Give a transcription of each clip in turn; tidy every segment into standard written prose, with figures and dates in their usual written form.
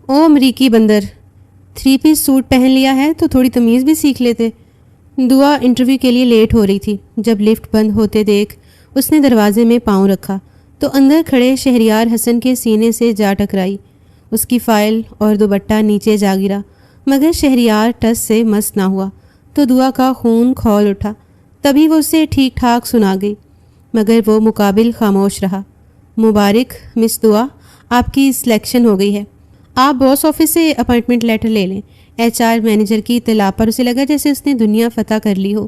او امریکی بندر، 3 piece suit پہن لیا ہے تو تھوڑی تمیز بھی سیکھ لیتے۔ دعا انٹرویو کے لیے لیٹ ہو رہی تھی۔ جب لفٹ بند ہوتے دیکھ اس نے دروازے میں پاؤں رکھا تو اندر کھڑے شہریار حسن کے سینے سے جا ٹکرائی۔ اس کی فائل اور دوپٹہ نیچے جا گرا، مگر شہریار ٹس سے مس نہ ہوا تو دعا کا خون کھول اٹھا۔ تبھی وہ اسے ٹھیک ٹھاک سنا گئی، مگر وہ مقابل خاموش رہا۔ مبارک مس دعا، آپ کی سلیکشن ہو گئی ہے۔ آپ باس آفس سے اپائنٹمنٹ لیٹر لے لیں۔ HR مینیجر کی اطلاع پر اسے لگا جیسے اس نے دنیا فتح کر لی ہو۔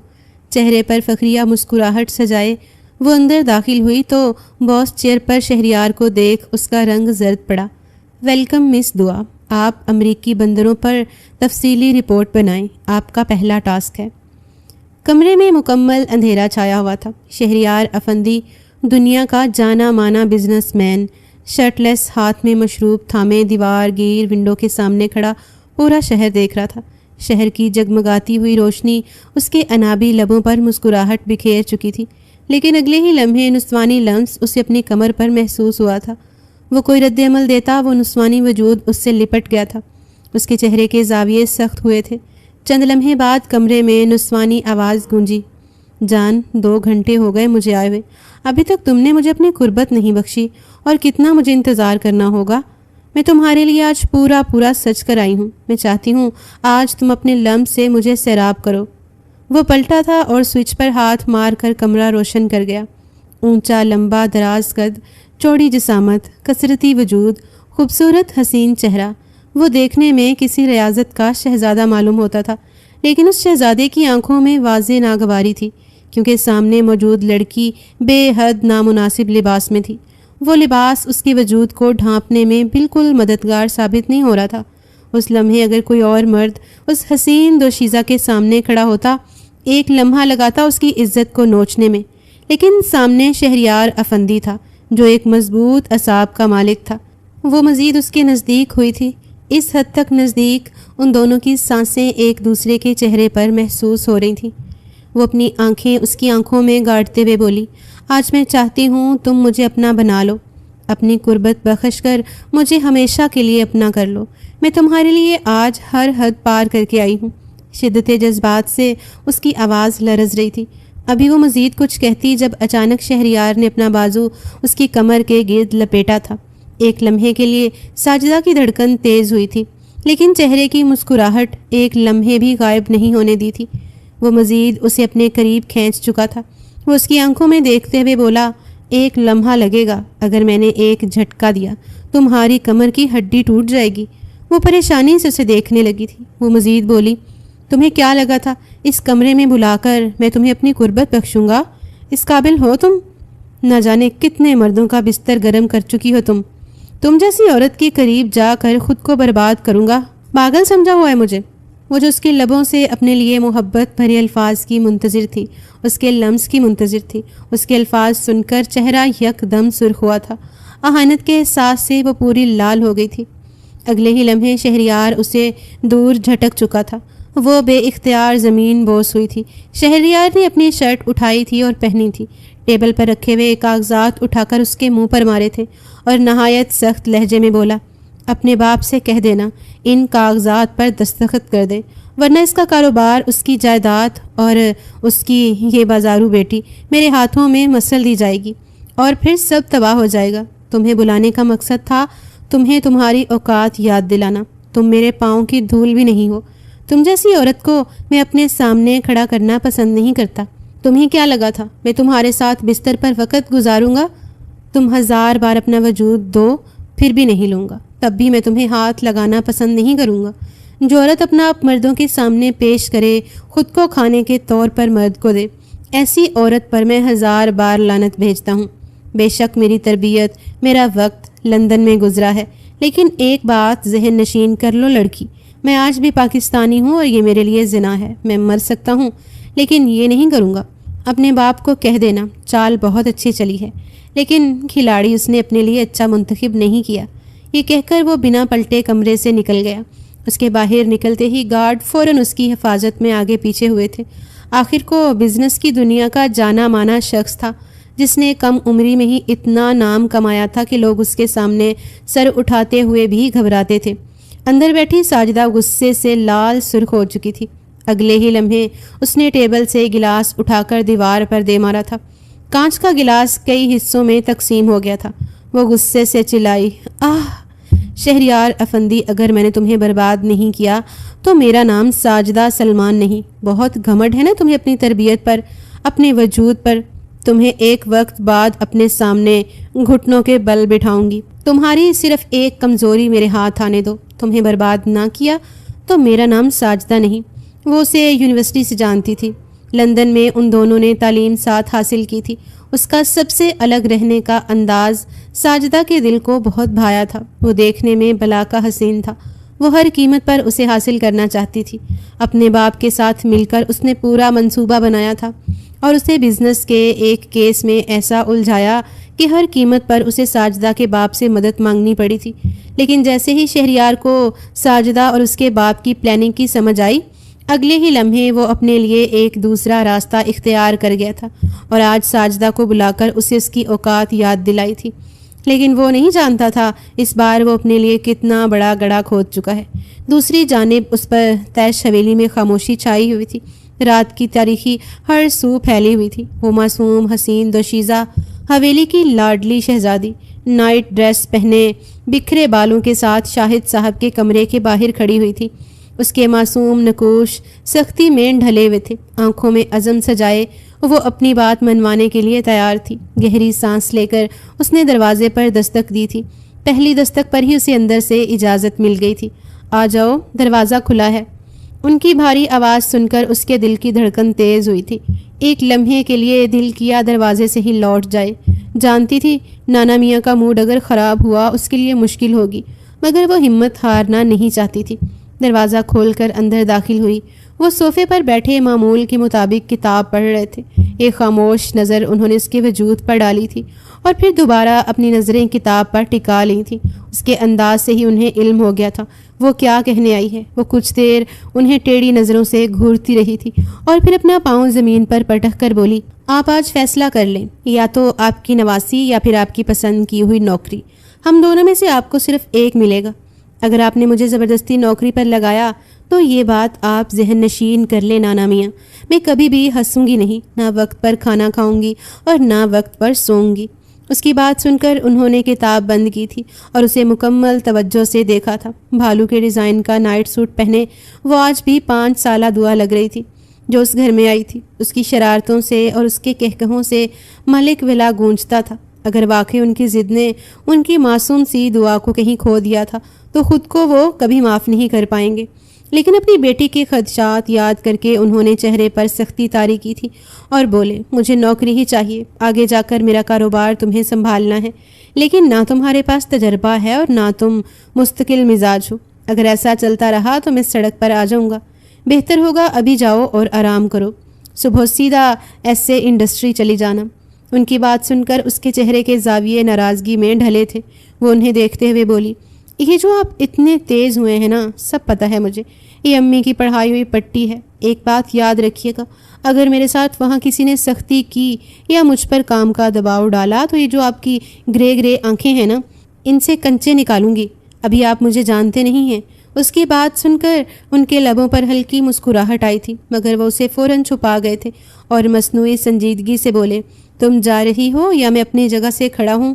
چہرے پر فخریہ مسکراہٹ سجائے وہ اندر داخل ہوئی تو باس چیئر پر شہریار کو دیکھ اس کا رنگ زرد پڑا۔ ویلکم مس دعا، آپ امریکی بندروں پر تفصیلی رپورٹ بنائیں، آپ کا پہلا ٹاسک ہے۔ کمرے میں مکمل اندھیرا چھایا ہوا تھا۔ شہریار افندی دنیا کا جانا مانا بزنس مین، شرٹ لیس، ہاتھ میں مشروب تھامے دیوار گیر ونڈو کے سامنے کھڑا پورا شہر دیکھ رہا تھا۔ شہر کی جگمگاتی ہوئی روشنی اس کے انابی لبوں پر مسکراہٹ بکھیر چکی تھی، لیکن اگلے ہی لمحے نسوانی لمس اسے اپنی کمر پر محسوس ہوا تھا۔ وہ کوئی رد عمل دیتا وہ نسوانی وجود اس سے لپٹ گیا تھا۔ اس کے چہرے کے زاویے سخت ہوئے تھے۔ چند لمحے بعد کمرے میں نسوانی آواز گونجی، جان 2 گھنٹے ہو گئے مجھے آئے ہوئے، ابھی تک تم نے مجھے اپنی قربت نہیں بخشی، اور کتنا مجھے انتظار کرنا ہوگا۔ میں تمہارے لیے آج پورا سچ کر آئی ہوں۔ میں چاہتی ہوں آج تم اپنے لمس سے مجھے سیراب کرو۔ وہ پلٹا تھا اور سوئچ پر ہاتھ مار کر کمرہ روشن کر گیا۔ اونچا لمبا دراز قد، چوڑی جسامت، کثرتی وجود، خوبصورت حسین چہرہ۔ وہ دیکھنے میں کسی ریاضت کا شہزادہ معلوم ہوتا تھا، لیکن اس شہزادے کی آنکھوں میں واضح ناگواری تھی، کیونکہ سامنے موجود لڑکی بے حد نامناسب لباس میں تھی۔ وہ لباس اس کے وجود کو ڈھانپنے میں بالکل مددگار ثابت نہیں ہو رہا تھا۔ اس لمحے اگر کوئی اور مرد اس حسین دوشیزہ کے سامنے کھڑا ہوتا، ایک لمحہ لگاتا اس کی عزت کو نوچنے میں، لیکن سامنے شہریار افندی تھا جو ایک مضبوط اعصاب کا مالک تھا۔ وہ مزید اس کے نزدیک ہوئی تھی، اس حد تک نزدیک ان دونوں کی سانسیں ایک دوسرے کے چہرے پر محسوس ہو رہی تھیں۔ وہ اپنی آنکھیں اس کی آنکھوں میں گاڑتے ہوئے بولی، آج میں چاہتی ہوں تم مجھے اپنا بنا لو، اپنی قربت بخش کر مجھے ہمیشہ کے لیے اپنا کر لو۔ میں تمہارے لیے آج ہر حد پار کر کے آئی ہوں۔ شدت جذبات سے اس کی آواز لرز رہی تھی۔ ابھی وہ مزید کچھ کہتی جب اچانک شہریار نے اپنا بازو اس کی کمر کے گرد لپیٹا تھا۔ ایک لمحے کے لیے ساجدہ کی دھڑکن تیز ہوئی تھی، لیکن چہرے کی مسکراہٹ ایک لمحے بھی غائب نہیں ہونے دی تھی۔ وہ مزید اسے اپنے قریب کھینچ چکا تھا۔ وہ اس کی آنکھوں میں دیکھتے ہوئے بولا، ایک لمحہ لگے گا، اگر میں نے ایک جھٹکا دیا تمہاری کمر کی ہڈی ٹوٹ جائے گی۔ وہ پریشانی سے اسے دیکھنے لگی تھی۔ وہ مزید بولی، تمہیں کیا لگا تھا اس کمرے میں بلا کر میں تمہیں اپنی قربت بخشوں گا؟ اس قابل ہو تم؟ نہ جانے کتنے مردوں کا بستر گرم کر چکی ہو تم جیسی عورت کے قریب جا کر خود کو برباد کروں گا؟ پاگل سمجھا ہوا ہے مجھے؟ وہ جو اس کے لبوں سے اپنے لیے محبت بھرے الفاظ کی منتظر تھی، اس کے لمس کی منتظر تھی، اس کے الفاظ سن کر چہرہ یک دم سرخ ہوا تھا۔ اہانت کے احساس سے وہ پوری لال ہو گئی تھی۔ اگلے ہی لمحے شہریار اسے دور جھٹک چکا تھا۔ وہ بے اختیار زمین بوس ہوئی تھی۔ شہریار نے اپنی شرٹ اٹھائی تھی اور پہنی تھی، ٹیبل پر رکھے ہوئے کاغذات اٹھا کر اس کے منہ پر مارے تھے اور نہایت سخت لہجے میں بولا، اپنے باپ سے کہہ دینا ان کاغذات پر دستخط کر دے، ورنہ اس کا کاروبار، اس کی جائیداد اور اس کی یہ بازارو بیٹی میرے ہاتھوں میں مسل دی جائے گی اور پھر سب تباہ ہو جائے گا۔ تمہیں بلانے کا مقصد تھا تمہیں تمہاری اوقات یاد دلانا۔ تم میرے پاؤں کی دھول بھی نہیں ہو۔ تم جیسی عورت کو میں اپنے سامنے کھڑا کرنا پسند نہیں کرتا۔ تمہیں کیا لگا تھا میں تمہارے ساتھ بستر پر وقت گزاروں گا؟ تم 1000 بار اپنا وجود دو پھر بھی نہیں لوں گا، تب بھی میں تمہیں ہاتھ لگانا پسند نہیں کروں گا۔ جو عورت اپنا آپ مردوں کے سامنے پیش کرے، خود کو کھانے کے طور پر مرد کو دے، ایسی عورت پر میں 1000 بار لعنت بھیجتا ہوں۔ بے شک میری تربیت، میرا وقت لندن میں گزرا ہے، لیکن ایک بات ذہن نشین کر لو لڑکی، میں آج بھی پاکستانی ہوں اور یہ میرے لیے زنا ہے۔ میں مر سکتا ہوں لیکن یہ نہیں کروں گا۔ اپنے باپ کو کہہ دینا چال بہت اچھی چلی ہے، لیکن کھلاڑی اس نے اپنے لیے اچھا منتخب نہیں کیا۔ یہ کہہ کر وہ بنا پلٹے کمرے سے نکل گیا۔ اس کے باہر نکلتے ہی گارڈ فوراً اس کی حفاظت میں آگے پیچھے ہوئے تھے۔ آخر کو بزنس کی دنیا کا جانا مانا شخص تھا، جس نے کم عمری میں ہی اتنا نام کمایا تھا کہ لوگ اس کے سامنے سر اٹھاتے ہوئے بھی گھبراتے تھے۔ اندر بیٹھی ساجدہ غصے سے لال سرخ ہو چکی تھی۔ اگلے ہی لمحے اس نے ٹیبل سے گلاس اٹھا کر دیوار پر دے مارا تھا۔ کانچ کا گلاس کئی حصوں میں تقسیم ہو گیا تھا۔ وہ غصے سے چلائی، آہ شہریار افندی، اگر میں نے تمہیں برباد نہیں کیا تو میرا نام ساجدہ سلمان نہیں۔ بہت گھمنڈ ہے نا تمہیں اپنی تربیت پر، اپنے وجود پر۔ تمہیں ایک وقت بعد اپنے سامنے گھٹنوں کے بل بٹھاؤں گی۔ تمہاری صرف ایک کمزوری میرے ہاتھ آنے دو۔ تمہیں برباد نہ کیا تو میرا نام ساجدہ نہیں۔ وہ اسے یونیورسٹی سے جانتی تھی۔ لندن میں ان دونوں نے تعلیم ساتھ حاصل کی تھی۔ اس کا سب سے الگ رہنے کا انداز ساجدہ کے دل کو بہت بھایا تھا۔ وہ دیکھنے میں بلا کا حسین تھا۔ وہ ہر قیمت پر اسے حاصل کرنا چاہتی تھی۔ اپنے باپ کے ساتھ مل کر اس نے پورا منصوبہ بنایا تھا اور اسے بزنس کے ایک کیس میں ایسا الجھایا کہ ہر قیمت پر اسے ساجدہ کے باپ سے مدد مانگنی پڑی تھی۔ لیکن جیسے ہی شہریار کو ساجدہ اور اس کے باپ کی پلاننگ کی سمجھ آئی، اگلے ہی لمحے وہ اپنے لیے ایک دوسرا راستہ اختیار کر گیا تھا اور آج ساجدہ کو بلا کر اسے اس کی اوقات یاد دلائی تھی۔ لیکن وہ نہیں جانتا تھا اس بار وہ اپنے لیے کتنا بڑا گڑھا کھود چکا ہے۔ دوسری جانب اس پر تیش حویلی میں خاموشی چھائی ہوئی تھی۔ رات کی تاریکی ہر سو پھیلی ہوئی تھی۔ وہ معصوم حسین دوشیزہ حویلی کی لاڈلی شہزادی نائٹ ڈریس پہنے بکھرے بالوں کے ساتھ شاہد صاحب کے کمرے کے باہر کھڑی ہوئی تھی۔ اس کے معصوم نقوش سختی میں ڈھلے ہوئے تھے۔ آنکھوں میں عزم سجائے وہ اپنی بات منوانے کے لیے تیار تھی۔ گہری سانس لے کر اس نے دروازے پر دستک دی تھی۔ پہلی دستک پر ہی اسے اندر سے اجازت مل گئی تھی۔ آ جاؤ، دروازہ کھلا ہے۔ ان کی بھاری آواز سن کر اس کے دل کی دھڑکن تیز ہوئی تھی۔ ایک لمحے کے لیے دل کیا دروازے سے ہی لوٹ جائے۔ جانتی تھی نانا میاں کا موڈ اگر خراب ہوا اس کے لیے مشکل ہوگی، مگر وہ ہمت ہارنا نہیں چاہتی تھی۔ دروازہ کھول کر اندر داخل ہوئی۔ وہ صوفے پر بیٹھے معمول کے مطابق کتاب پڑھ رہے تھے۔ ایک خاموش نظر انہوں نے اس کے وجود پر ڈالی تھی اور پھر دوبارہ اپنی نظریں کتاب پر ٹکا لی تھیں۔ اس کے انداز سے ہی انہیں علم ہو گیا تھا وہ کیا کہنے آئی ہے۔ وہ کچھ دیر انہیں ٹیڑھی نظروں سے گھورتی رہی تھی اور پھر اپنا پاؤں زمین پر پٹک کر بولی، آپ آج فیصلہ کر لیں، یا تو آپ کی نواسی یا پھر آپ کی پسند کی ہوئی نوکری۔ ہم دونوں میں سے آپ کو صرف ایک ملے گا۔ اگر آپ نے مجھے زبردستی نوکری پر لگایا تو یہ بات آپ ذہن نشین کر لیں نانا میاں، میں کبھی بھی ہنسوں گی نہیں، نہ وقت پر کھانا کھاؤں گی اور نہ وقت پر سوؤں گی۔ اس کی بات سن کر انہوں نے کتاب بند کی تھی اور اسے مکمل توجہ سے دیکھا تھا۔ بھالو کے ڈیزائن کا نائٹ سوٹ پہنے وہ آج بھی 5 سالہ دعا لگ رہی تھی جو اس گھر میں آئی تھی۔ اس کی شرارتوں سے اور اس کے کہکہوں سے ملک ولا گونجتا تھا۔ اگر واقعی ان کی ضد نے ان کی معصوم سی دعا کو کہیں کھو دیا تھا تو خود کو وہ کبھی معاف نہیں کر پائیں گے۔ لیکن اپنی بیٹی کے خدشات یاد کر کے انہوں نے چہرے پر سختی طاری کی تھی اور بولے، مجھے نوکری ہی چاہیے، آگے جا کر میرا کاروبار تمہیں سنبھالنا ہے، لیکن نہ تمہارے پاس تجربہ ہے اور نہ تم مستقل مزاج ہو۔ اگر ایسا چلتا رہا تو میں سڑک پر آ جاؤں گا۔ بہتر ہوگا ابھی جاؤ اور آرام کرو، صبح سیدھا ایسے انڈسٹری چلی جانا۔ ان کی بات سن کر اس کے چہرے کے زاویے ناراضگی میں ڈھلے تھے۔ وہ انہیں دیکھتے ہوئے بولی، یہ جو آپ اتنے تیز ہوئے ہیں نا، سب پتہ ہے مجھے، یہ امی کی پڑھائی ہوئی پٹی ہے۔ ایک بات یاد رکھیے گا، اگر میرے ساتھ وہاں کسی نے سختی کی یا مجھ پر کام کا دباؤ ڈالا تو یہ جو آپ کی گرے آنکھیں ہیں نا، ان سے کنچے نکالوں گی۔ ابھی آپ مجھے جانتے نہیں ہیں۔ اس کی بات سن کر ان کے لبوں پر ہلکی مسکراہٹ آئی تھی، مگر وہ اسے فوراً چھپا گئے تھے اور مصنوعی سنجیدگی سے بولے، تم جا رہی ہو یا میں اپنی جگہ سے کھڑا ہوں؟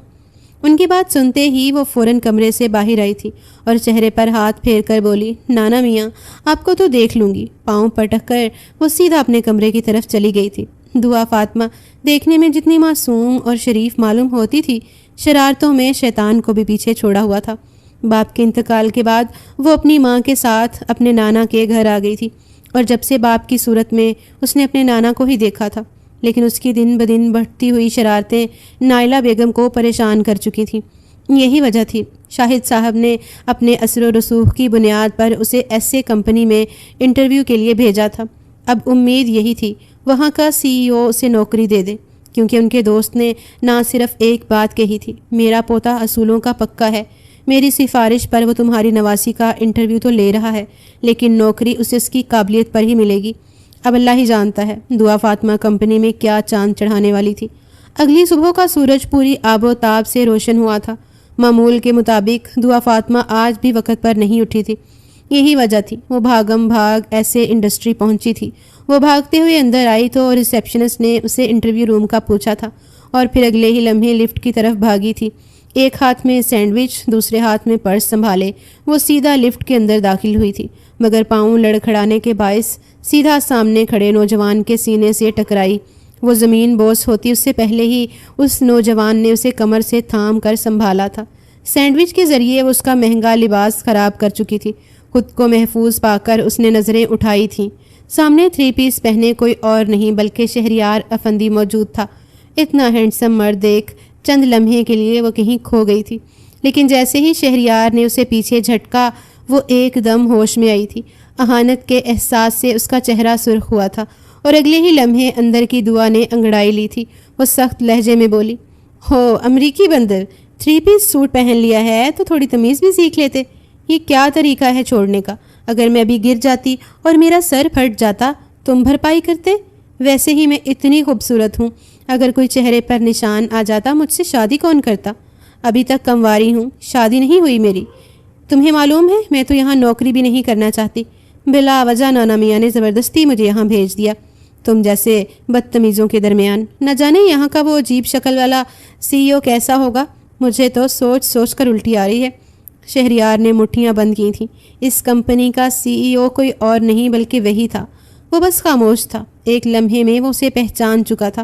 ان کی بات سنتے ہی وہ فوراً کمرے سے باہر آئی تھی اور چہرے پر ہاتھ پھیر کر بولی، نانا میاں آپ کو تو دیکھ لوں گی۔ پاؤں پٹک کر وہ سیدھا اپنے کمرے کی طرف چلی گئی تھی۔ دعا فاطمہ دیکھنے میں جتنی معصوم اور شریف معلوم ہوتی تھی، شرارتوں میں شیطان کو بھی پیچھے چھوڑا ہوا تھا۔ باپ کے انتقال کے بعد وہ اپنی ماں کے ساتھ اپنے نانا کے گھر آ گئی تھی اور جب سے باپ کی صورت میں اس نے اپنے نانا کو ہی دیکھا تھا، لیکن اس کی دن بدن بڑھتی ہوئی شرارتیں نائلہ بیگم کو پریشان کر چکی تھیں۔ یہی وجہ تھی شاہد صاحب نے اپنے اثر و رسوخ کی بنیاد پر اسے ایسے کمپنی میں انٹرویو کے لیے بھیجا تھا۔ اب امید یہی تھی وہاں کا CEO اسے نوکری دے دے، کیونکہ ان کے دوست نے نہ صرف ایک بات کہی تھی، میرا پوتا اصولوں کا پکا ہے، میری سفارش پر وہ تمہاری نواسی کا انٹرویو تو لے رہا ہے، لیکن نوکری اسے اس کی قابلیت پر ہی ملے گی۔ اب اللہ ہی جانتا ہے دعا فاطمہ کمپنی میں کیا چاند چڑھانے والی تھی۔ اگلی صبح کا سورج پوری آب و تاب سے روشن ہوا تھا۔ معمول کے مطابق دعا فاطمہ آج بھی وقت پر نہیں اٹھی تھی۔ یہی وجہ تھی وہ بھاگم بھاگ ایسے انڈسٹری پہنچی تھی۔ وہ بھاگتے ہوئے اندر آئی تو ریسیپشنسٹ نے اسے انٹرویو روم کا پوچھا تھا اور پھر اگلے ہی لمحے لفٹ کی طرف بھاگی تھی۔ ایک ہاتھ میں سینڈوچ، دوسرے ہاتھ میں پرس سنبھالے وہ سیدھا لفٹ کے اندر داخل ہوئی تھی، مگر پاؤں لڑکھڑانے کے باعث سیدھا سامنے کھڑے نوجوان کے سینے سے ٹکرائی۔ وہ زمین بوس ہوتی اس سے پہلے ہی اس نوجوان نے اسے کمر سے تھام کر سنبھالا تھا۔ سینڈوچ کے ذریعے وہ اس کا مہنگا لباس خراب کر چکی تھی۔ خود کو محفوظ پا کر اس نے نظریں اٹھائی تھیں۔ سامنے 3 پیس پہنے کوئی اور نہیں بلکہ شہریار افندی موجود تھا۔ اتنا ہینڈسم مرد دیکھ چند لمحے کے لیے وہ کہیں کھو گئی تھی، لیکن جیسے ہی شہریار نے اسے پیچھے جھٹکا وہ ایک دم ہوش میں آئی تھی۔ اہانت کے احساس سے اس کا چہرہ سرخ ہوا تھا اور اگلے ہی لمحے اندر کی دعا نے انگڑائی لی تھی۔ وہ سخت لہجے میں بولی، ہو امریکی بندر، 3 پیس سوٹ پہن لیا ہے تو تھوڑی تمیز بھی سیکھ لیتے۔ یہ کیا طریقہ ہے چھوڑنے کا؟ اگر میں ابھی گر جاتی اور میرا سر پھٹ جاتا تم بھرپائی کرتے؟ ویسے ہی میں اتنی خوبصورت ہوں، اگر کوئی چہرے پر نشان آ جاتا مجھ سے شادی کون کرتا؟ ابھی تک کنواری ہوں، شادی نہیں ہوئی میری۔ تمہیں معلوم ہے میں تو یہاں نوکری بھی نہیں کرنا چاہتی، بلا وجہ نانا میاں نے زبردستی مجھے یہاں بھیج دیا تم جیسے بدتمیزوں کے درمیان۔ نہ جانے یہاں کا وہ عجیب شکل والا CEO کیسا ہوگا، مجھے تو سوچ سوچ کر الٹی آ رہی ہے۔ شہریار نے مٹھیاں بند کی تھیں۔ اس کمپنی کا CEO کوئی اور نہیں بلکہ وہی تھا۔ وہ بس خاموش تھا۔ ایک لمحے میں وہ اسے پہچان چکا تھا۔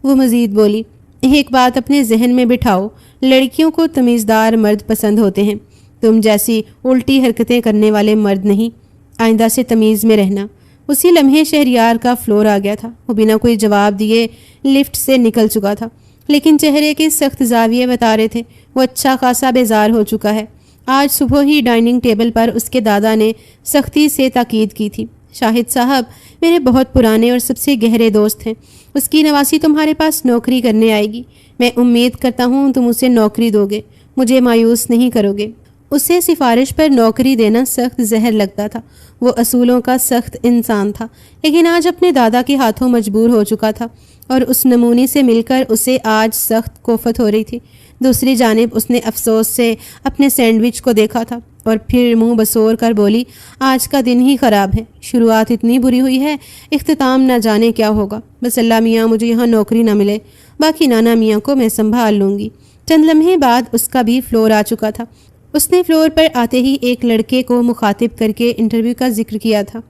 وہ مزید بولی، ایک بات اپنے ذہن میں بٹھاؤ، لڑکیوں کو تمیزدار مرد پسند ہوتے ہیں، تم جیسی الٹی حرکتیں کرنے والے مرد نہیں۔ آئندہ سے تمیز میں رہنا۔ اسی لمحے شہریار کا فلور آ گیا تھا۔ وہ بنا کوئی جواب دیے لفٹ سے نکل چکا تھا، لیکن چہرے کے سخت زاویے بتا رہے تھے وہ اچھا خاصا بیزار ہو چکا ہے۔ آج صبح ہی ڈائننگ ٹیبل پر اس کے دادا نے سختی سے تاکید کی تھی، شاہد صاحب میرے بہت پرانے اور سب سے گہرے دوست ہیں، اس کی نواسی تمہارے پاس نوکری کرنے آئے گی، میں امید کرتا ہوں تم اسے نوکری دو گے، مجھے مایوس نہیں کرو گے۔ اسے سفارش پر نوکری دینا سخت زہر لگتا تھا۔ وہ اصولوں کا سخت انسان تھا، لیکن آج اپنے دادا کے ہاتھوں مجبور ہو چکا تھا اور اس نمونی سے مل کر اسے آج سخت کوفت ہو رہی تھی۔ دوسری جانب اس نے افسوس سے اپنے سینڈوچ کو دیکھا تھا اور پھر منہ بسور کر بولی، آج کا دن ہی خراب ہے، شروعات اتنی بری ہوئی ہے، اختتام نہ جانے کیا ہوگا۔ بس اللہ میاں مجھے یہاں نوکری نہ ملے، باقی نانا میاں کو میں سنبھال لوں گی۔ چند لمحے بعد اس کا بھی فلور آ چکا تھا۔ اس نے فلور پر آتے ہی ایک لڑکے کو مخاطب کر کے انٹرویو کا ذکر کیا تھا۔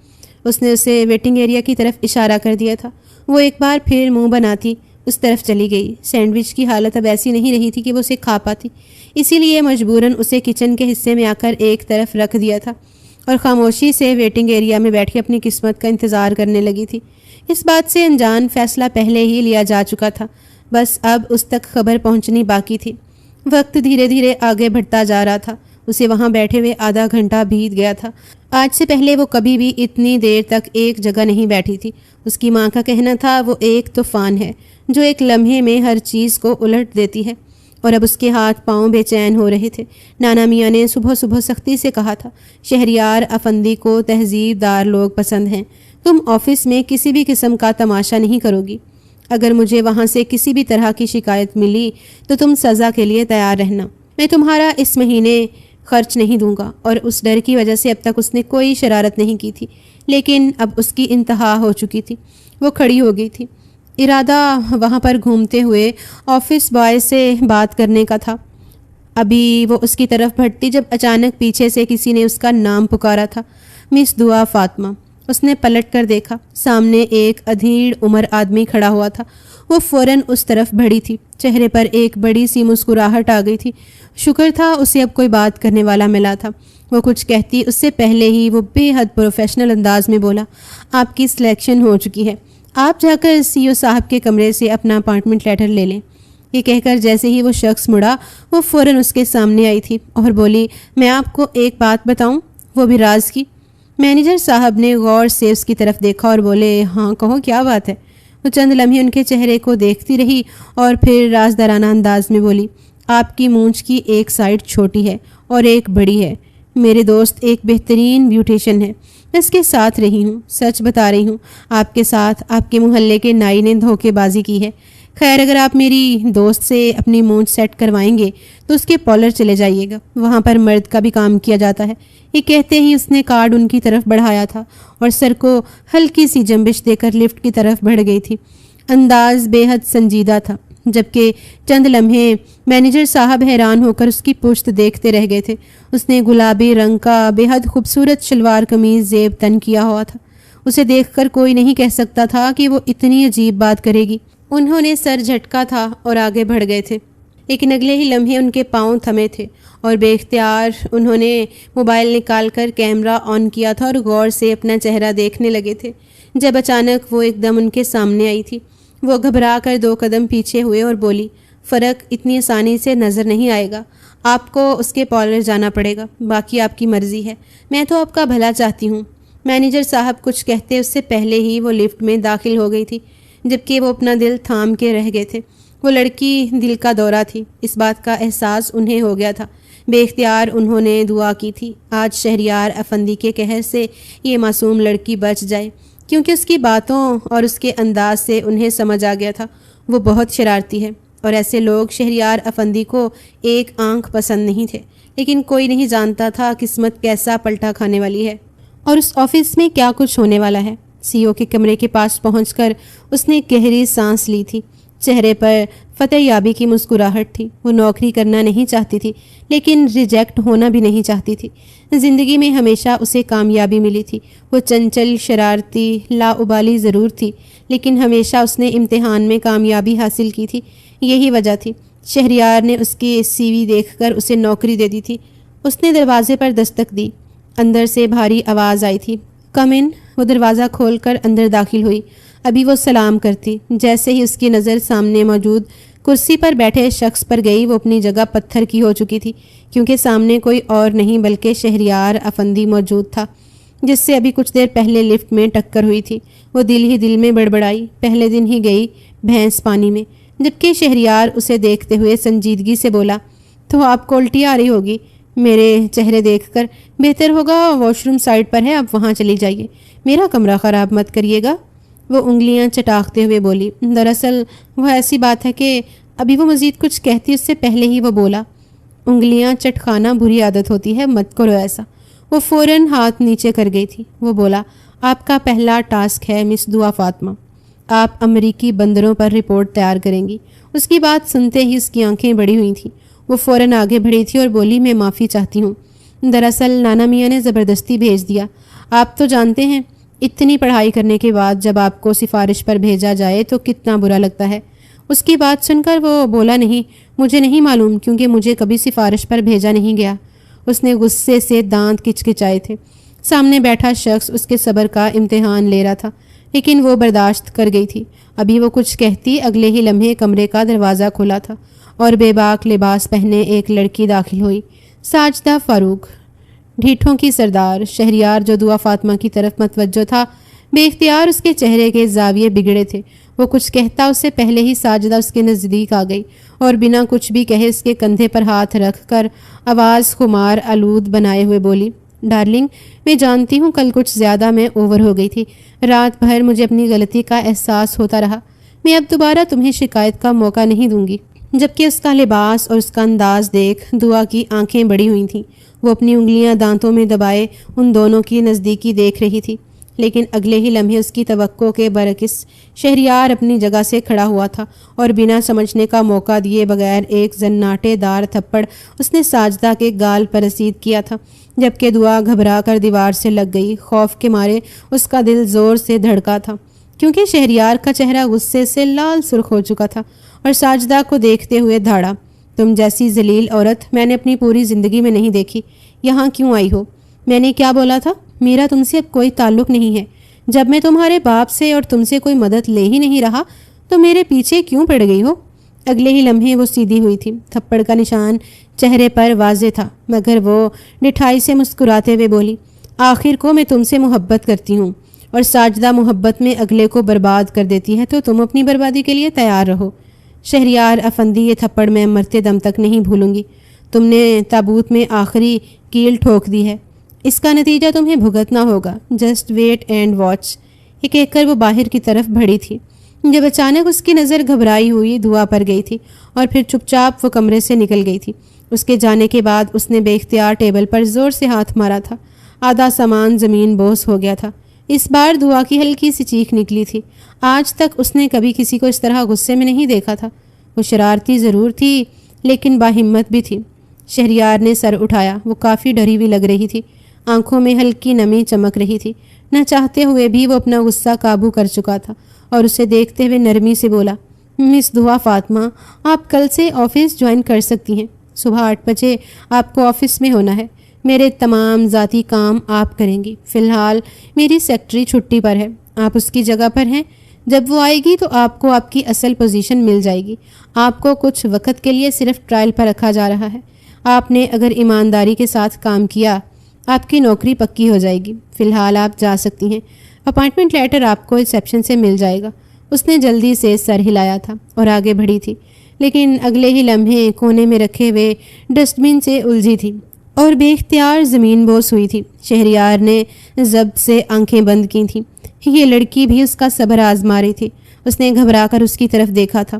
اس نے اسے ویٹنگ ایریا کی طرف اشارہ کر دیا تھا۔ وہ ایک بار پھر منہ بناتی اس طرف چلی گئی۔ سینڈوچ کی حالت اب ایسی نہیں رہی تھی کہ وہ اسے کھا پاتی، اسی لیے مجبوراً اسے کچن کے حصے میں آ کر ایک طرف رکھ دیا تھا اور خاموشی سے ویٹنگ ایریا میں بیٹھی اپنی قسمت کا انتظار کرنے لگی تھی۔ اس بات سے انجان فیصلہ پہلے ہی لیا جا چکا تھا، بس اب اس تک خبر پہنچنی باقی تھی۔ وقت دھیرے دھیرے آگے بڑھتا جا رہا تھا۔ اسے وہاں بیٹھے ہوئے آدھا گھنٹہ بیت گیا تھا۔ آج سے پہلے وہ کبھی بھی اتنی دیر تک ایک جگہ نہیں بیٹھی تھی۔ اس کی ماں کا کہنا تھا وہ ایک طوفان ہے جو ایک لمحے میں ہر چیز کو الٹ دیتی ہے، اور اب اس کے ہاتھ پاؤں بے چین ہو رہے تھے۔ نانا میاں نے صبح صبح سختی سے کہا تھا، شہریار افندی کو تہذیب دار لوگ پسند ہیں، تم آفس میں کسی بھی قسم کا تماشا نہیں کرو گی۔ اگر مجھے وہاں سے کسی بھی طرح کی شکایت ملی تو تم سزا کے لیے تیار رہنا۔ میں تمہارا اس مہینے خرچ نہیں دوں گا۔ اور اس ڈر کی وجہ سے اب تک اس نے کوئی شرارت نہیں کی تھی، لیکن اب اس کی انتہا ہو چکی تھی۔ وہ کھڑی ہو گئی تھی۔ ارادہ وہاں پر گھومتے ہوئے آفس بوائے سے بات کرنے کا تھا۔ ابھی وہ اس کی طرف بڑھتی جب اچانک پیچھے سے کسی نے اس کا نام پکارا تھا، مس دعا فاطمہ۔ اس نے پلٹ کر دیکھا، سامنے ایک ادھیڑ عمر آدمی کھڑا ہوا تھا۔ وہ فوراً اس طرف بڑھی تھی، چہرے پر ایک بڑی سی مسکراہٹ آ گئی تھی۔ شکر تھا اسے اب کوئی بات کرنے والا ملا تھا۔ وہ کچھ کہتی اس سے پہلے ہی وہ بے حد پروفیشنل انداز میں بولا، آپ کی سلیکشن ہو چکی ہے، آپ جا کر CEO صاحب کے کمرے سے اپنا اپائنٹمنٹ لیٹر لے لیں۔ یہ کہہ کر جیسے ہی وہ شخص مڑا وہ فوراً اس کے سامنے آئی تھی اور بولی، میں آپ کو ایک بات بتاؤں، وہ بھی راز کی۔ مینیجر صاحب نے غور سے اس کی طرف دیکھا اور بولے، ہاں کہو کیا بات ہے۔ وہ چند لمحے ان کے چہرے کو دیکھتی رہی اور پھر رازدارانہ انداز میں بولی، آپ کی مونچھ کی ایک سائڈ چھوٹی ہے اور ایک بڑی ہے۔ میرے دوست ایک بہترین بیوٹیشین ہے، میں اس کے ساتھ رہی ہوں، سچ بتا رہی ہوں، آپ کے ساتھ آپ کے محلے کے نائی نے دھوکے بازی کی ہے۔ خیر اگر آپ میری دوست سے اپنی مونچھ سیٹ کروائیں گے تو اس کے پارلر چلے جائیے گا، وہاں پر مرد کا بھی کام کیا جاتا ہے۔ یہ کہتے ہی اس نے کارڈ ان کی طرف بڑھایا تھا اور سر کو ہلکی سی جنبش دے کر لفٹ کی طرف بڑھ گئی تھی۔ انداز بے حد سنجیدہ تھا، جبکہ چند لمحے مینیجر صاحب حیران ہو کر اس کی پشت دیکھتے رہ گئے تھے۔ اس نے گلابی رنگ کا بے حد خوبصورت شلوار قمیض زیب تن کیا ہوا تھا۔ اسے دیکھ کر کوئی نہیں کہہ سکتا تھا کہ وہ اتنی عجیب بات کرے گی۔ انہوں نے سر جھٹکا تھا اور آگے بڑھ گئے تھے، لیکن اگلے ہی لمحے ان کے پاؤں تھمے تھے اور بے اختیار انہوں نے موبائل نکال کر کیمرہ آن کیا تھا اور غور سے اپنا چہرہ دیکھنے لگے تھے، جب اچانک وہ ایک دم ان کے سامنے آئی تھی۔ وہ گھبرا کر 2 قدم پیچھے ہوئے اور بولی، فرق اتنی آسانی سے نظر نہیں آئے گا، آپ کو اس کے پارلر جانا پڑے گا، باقی آپ کی مرضی ہے، میں تو آپ کا بھلا چاہتی ہوں۔ مینیجر صاحب کچھ کہتے اس سے پہلے ہی وہ لفٹ میں داخل ہو گئی تھی، جبکہ وہ اپنا دل تھام کے رہ گئے تھے۔ وہ لڑکی دل کا دورہ تھی، اس بات کا احساس انہیں ہو گیا تھا۔ بے اختیار انہوں نے دعا کی تھی، آج شہریار افندی کے قہر سے یہ معصوم لڑکی بچ جائے، کیونکہ اس کی باتوں اور اس کے انداز سے انہیں سمجھ آ گیا تھا وہ بہت شرارتی ہے، اور ایسے لوگ شہریار افندی کو ایک آنکھ پسند نہیں تھے۔ لیکن کوئی نہیں جانتا تھا قسمت کیسا پلٹا کھانے والی ہے اور اس آفس میں کیا کچھ ہونے والا ہے۔ سی او کے کمرے کے پاس پہنچ کر اس نے گہری سانس لی تھی۔ چہرے پر فتح یابی کی مسکراہٹ تھی۔ وہ نوکری کرنا نہیں چاہتی تھی، لیکن ریجیکٹ ہونا بھی نہیں چاہتی تھی۔ زندگی میں ہمیشہ اسے کامیابی ملی تھی۔ وہ چنچل، شرارتی، لاابالی ضرور تھی، لیکن ہمیشہ اس نے امتحان میں کامیابی حاصل کی تھی۔ یہی وجہ تھی شہریار نے اس کی سی وی دیکھ کر اسے نوکری دے دی تھی۔ اس نے دروازے پر دستک دی۔ اندر سے بھاری آواز آئی تھی، کم ان۔ وہ دروازہ کھول کر اندر داخل ہوئی۔ ابھی وہ سلام کرتی، جیسے ہی اس کی نظر سامنے موجود کرسی پر بیٹھے شخص پر گئی، وہ اپنی جگہ پتھر کی ہو چکی تھی، کیونکہ سامنے کوئی اور نہیں بلکہ شہریار افندی موجود تھا، جس سے ابھی کچھ دیر پہلے لفٹ میں ٹکر ہوئی تھی۔ وہ دل ہی دل میں بڑبڑائی، پہلے دن ہی گئی بھینس پانی میں، جبکہ شہریار اسے دیکھتے ہوئے سنجیدگی سے بولا، تو آپ کو الٹی آ رہی ہوگی میرے چہرے دیکھ کر، بہتر ہوگا واش روم سائڈ پر ہے، آپ وہاں چلی جائیے، میرا کمرہ خراب مت کریے گا۔ وہ انگلیاں چٹاختے ہوئے بولی، دراصل وہ ایسی بات ہے کہ ابھی وہ مزید کچھ کہتی اس سے پہلے ہی وہ بولا، انگلیاں چٹکانا بری عادت ہوتی ہے، مت کرو ایسا۔ وہ فوراً ہاتھ نیچے کر گئی تھی۔ وہ بولا، آپ کا پہلا ٹاسک ہے مس دعا فاطمہ، آپ امریکی بندروں پر رپورٹ تیار کریں گی۔ اس کی بات سنتے ہی اس کی آنکھیں بڑی ہوئی تھیں۔ وہ فوراً آگے بڑھی تھی اور بولی، میں معافی چاہتی ہوں، دراصل نانا میاں نے زبردستی بھیج دیا۔ آپ تو جانتے ہیں اتنی پڑھائی کرنے کے بعد جب آپ کو سفارش پر بھیجا جائے تو کتنا برا لگتا ہے۔ اس کی بات سن کر وہ بولا، نہیں، مجھے نہیں معلوم، کیونکہ مجھے کبھی سفارش پر بھیجا نہیں گیا۔ اس نے غصے سے دانت کچکچائے تھے۔ سامنے بیٹھا شخص اس کے صبر کا امتحان لے رہا تھا، لیکن وہ برداشت کر گئی تھی۔ ابھی وہ کچھ کہتی، اگلے ہی لمحے کمرے کا دروازہ کھلا تھا اور بے باک لباس پہنے ایک لڑکی داخل ہوئی، ساجدہ فاروق، ڈھیٹھوں کی سردار۔ شہریار جو دعا فاطمہ کی طرف متوجہ تھا، بے اختیار اس کے چہرے کے زاویے بگڑے تھے۔ وہ کچھ کہتا اس سے پہلے ہی ساجدہ اس کے نزدیک آ گئی اور بنا کچھ بھی کہے اس کے کندھے پر ہاتھ رکھ کر آواز خمار آلود بنائے ہوئے بولی، ڈارلنگ، میں جانتی ہوں کل کچھ زیادہ میں اوور ہو گئی تھی، رات بھر مجھے اپنی غلطی کا احساس ہوتا رہا، میں اب دوبارہ تمہیں شکایت کا موقع نہیں دوں گی۔ جبکہ اس کا لباس اور اس کا انداز دیکھ دعا کی آنکھیں بڑی ہوئی تھیں۔ وہ اپنی انگلیاں دانتوں میں دبائے ان دونوں کی نزدیکی دیکھ رہی تھی، لیکن اگلے ہی لمحے اس کی توقع کے برعکس شہریار اپنی جگہ سے کھڑا ہوا تھا اور بنا سمجھنے کا موقع دیے بغیر ایک زناٹے دار تھپڑ اس نے ساجدہ کے گال پر رسید کیا تھا، جبکہ دعا گھبرا کر دیوار سے لگ گئی۔ خوف کے مارے اس کا دل زور سے دھڑکا تھا، کیونکہ شہریار کا چہرہ غصے سے لال سرخ ہو چکا تھا اور ساجدہ کو دیکھتے ہوئے دھاڑا، تم جیسی ذلیل عورت میں نے اپنی پوری زندگی میں نہیں دیکھی، یہاں کیوں آئی ہو؟ میں نے کیا بولا تھا؟ میرا تم سے اب کوئی تعلق نہیں ہے۔ جب میں تمہارے باپ سے اور تم سے کوئی مدد لے ہی نہیں رہا تو میرے پیچھے کیوں پڑ گئی ہو؟ اگلے ہی لمحے وہ سیدھی ہوئی تھی، تھپڑ کا نشان چہرے پر واضح تھا، مگر وہ ڈٹھائی سے مسکراتے ہوئے بولی، آخر کو میں تم سے محبت کرتی ہوں، اور ساجدہ محبت میں اگلے کو برباد کر دیتی ہے تو تم اپنی بربادی کے لیے تیار رہو۔ شہریار افندی، یہ تھپڑ میں مرتے دم تک نہیں بھولوں گی۔ تم نے تابوت میں آخری کیل ٹھوک دی ہے، اس کا نتیجہ تمہیں بھگتنا ہوگا، جسٹ ویٹ اینڈ واچ۔ یہ کہہ کر وہ باہر کی طرف بڑھی تھی۔ جب اچانک اس کی نظر گھبرائی ہوئی دعا پر گئی تھی اور پھر چپ چاپ وہ کمرے سے نکل گئی تھی۔ اس کے جانے کے بعد اس نے بے اختیار ٹیبل پر زور سے ہاتھ مارا تھا۔ آدھا سامان زمین بوس ہو گیا تھا۔ اس بار دعا کی ہلکی سی چیخ نکلی تھی۔ آج تک اس نے کبھی کسی کو اس طرح غصے میں نہیں دیکھا تھا۔ وہ شرارتی ضرور تھی لیکن باہمت بھی تھی۔ شہریار نے سر اٹھایا۔ وہ کافی ڈری ہوئی لگ رہی تھی۔ آنکھوں میں ہلکی نمی چمک رہی تھی۔ نہ چاہتے ہوئے بھی وہ اپنا غصہ قابو کر چکا تھا اور اسے دیکھتے ہوئے نرمی سے بولا، مس دعا فاطمہ، آپ کل سے آفس جوائن کر سکتی ہیں۔ صبح 8 بجے آپ کو آفس میں ہونا ہے۔ میرے تمام ذاتی کام آپ کریں گی۔ فی الحال میری سیکرٹری چھٹی پر ہے، آپ اس کی جگہ پر ہیں۔ جب وہ آئے گی تو آپ کو آپ کی اصل پوزیشن مل جائے گی۔ آپ کو کچھ وقت کے لیے صرف ٹرائل پر رکھا جا رہا ہے۔ آپ نے اگر ایمانداری کے ساتھ کام کیا آپ کی نوکری پکی ہو جائے گی۔ فی الحال آپ جا سکتی ہیں۔ اپائنٹمنٹ لیٹر آپ کو ریسیپشن سے مل جائے گا۔ اس نے جلدی سے سر ہلایا تھا اور آگے بڑھی تھی، لیکن اگلے ہی لمحے کونے میں رکھے ہوئے ڈسٹ بن سے الجھی تھی اور بے اختیار زمین بوس ہوئی تھی۔ شہریار نے ضبط سے آنکھیں بند کی تھیں۔ یہ لڑکی بھی اس کا صبر آزما رہی تھی۔ اس نے گھبرا کر اس کی طرف دیکھا تھا۔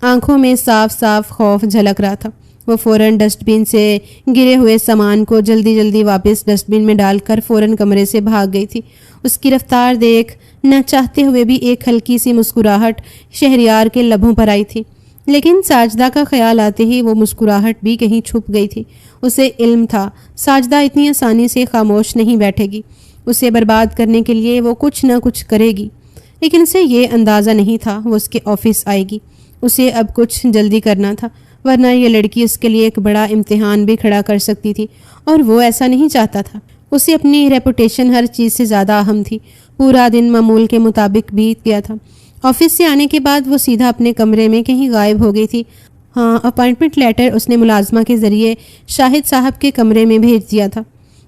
آنکھوں میں صاف صاف خوف جھلک رہا تھا۔ وہ فوراً ڈسٹ بن سے گرے ہوئے سامان کو جلدی جلدی واپس ڈسٹ بن میں ڈال کر فوراً کمرے سے بھاگ گئی تھی۔ اس کی رفتار دیکھ نہ چاہتے ہوئے بھی ایک ہلکی سی مسکراہٹ شہریار کے لبوں پر آئی تھی، لیکن ساجدہ کا خیال آتے ہی وہ مسکراہٹ بھی کہیں چھپ گئی تھی۔ اسے علم تھا ساجدہ اتنی آسانی سے خاموش نہیں بیٹھے گی۔ اسے برباد کرنے کے لیے وہ کچھ نہ کچھ کرے گی، لیکن اسے یہ اندازہ نہیں تھا وہ اس کے آفس آئے گی۔ اسے اب کچھ جلدی کرنا تھا، ورنہ یہ لڑکی اس کے لیے ایک بڑا امتحان بھی کھڑا کر سکتی تھی، اور وہ ایسا نہیں چاہتا تھا۔ اسے اپنی ریپوٹیشن ہر چیز سے زیادہ اہم تھی۔ پورا دن معمول کے مطابق بیت گیا تھا۔ آفس سے آنے کے بعد وہ سیدھا اپنے کمرے میں کہیں غائب ہو گئی تھی۔ ہاں، اپائنٹمنٹ لیٹر اس نے ملازمہ کے ذریعے شاہد صاحب کے کمرے میں بھیج دیا تھا۔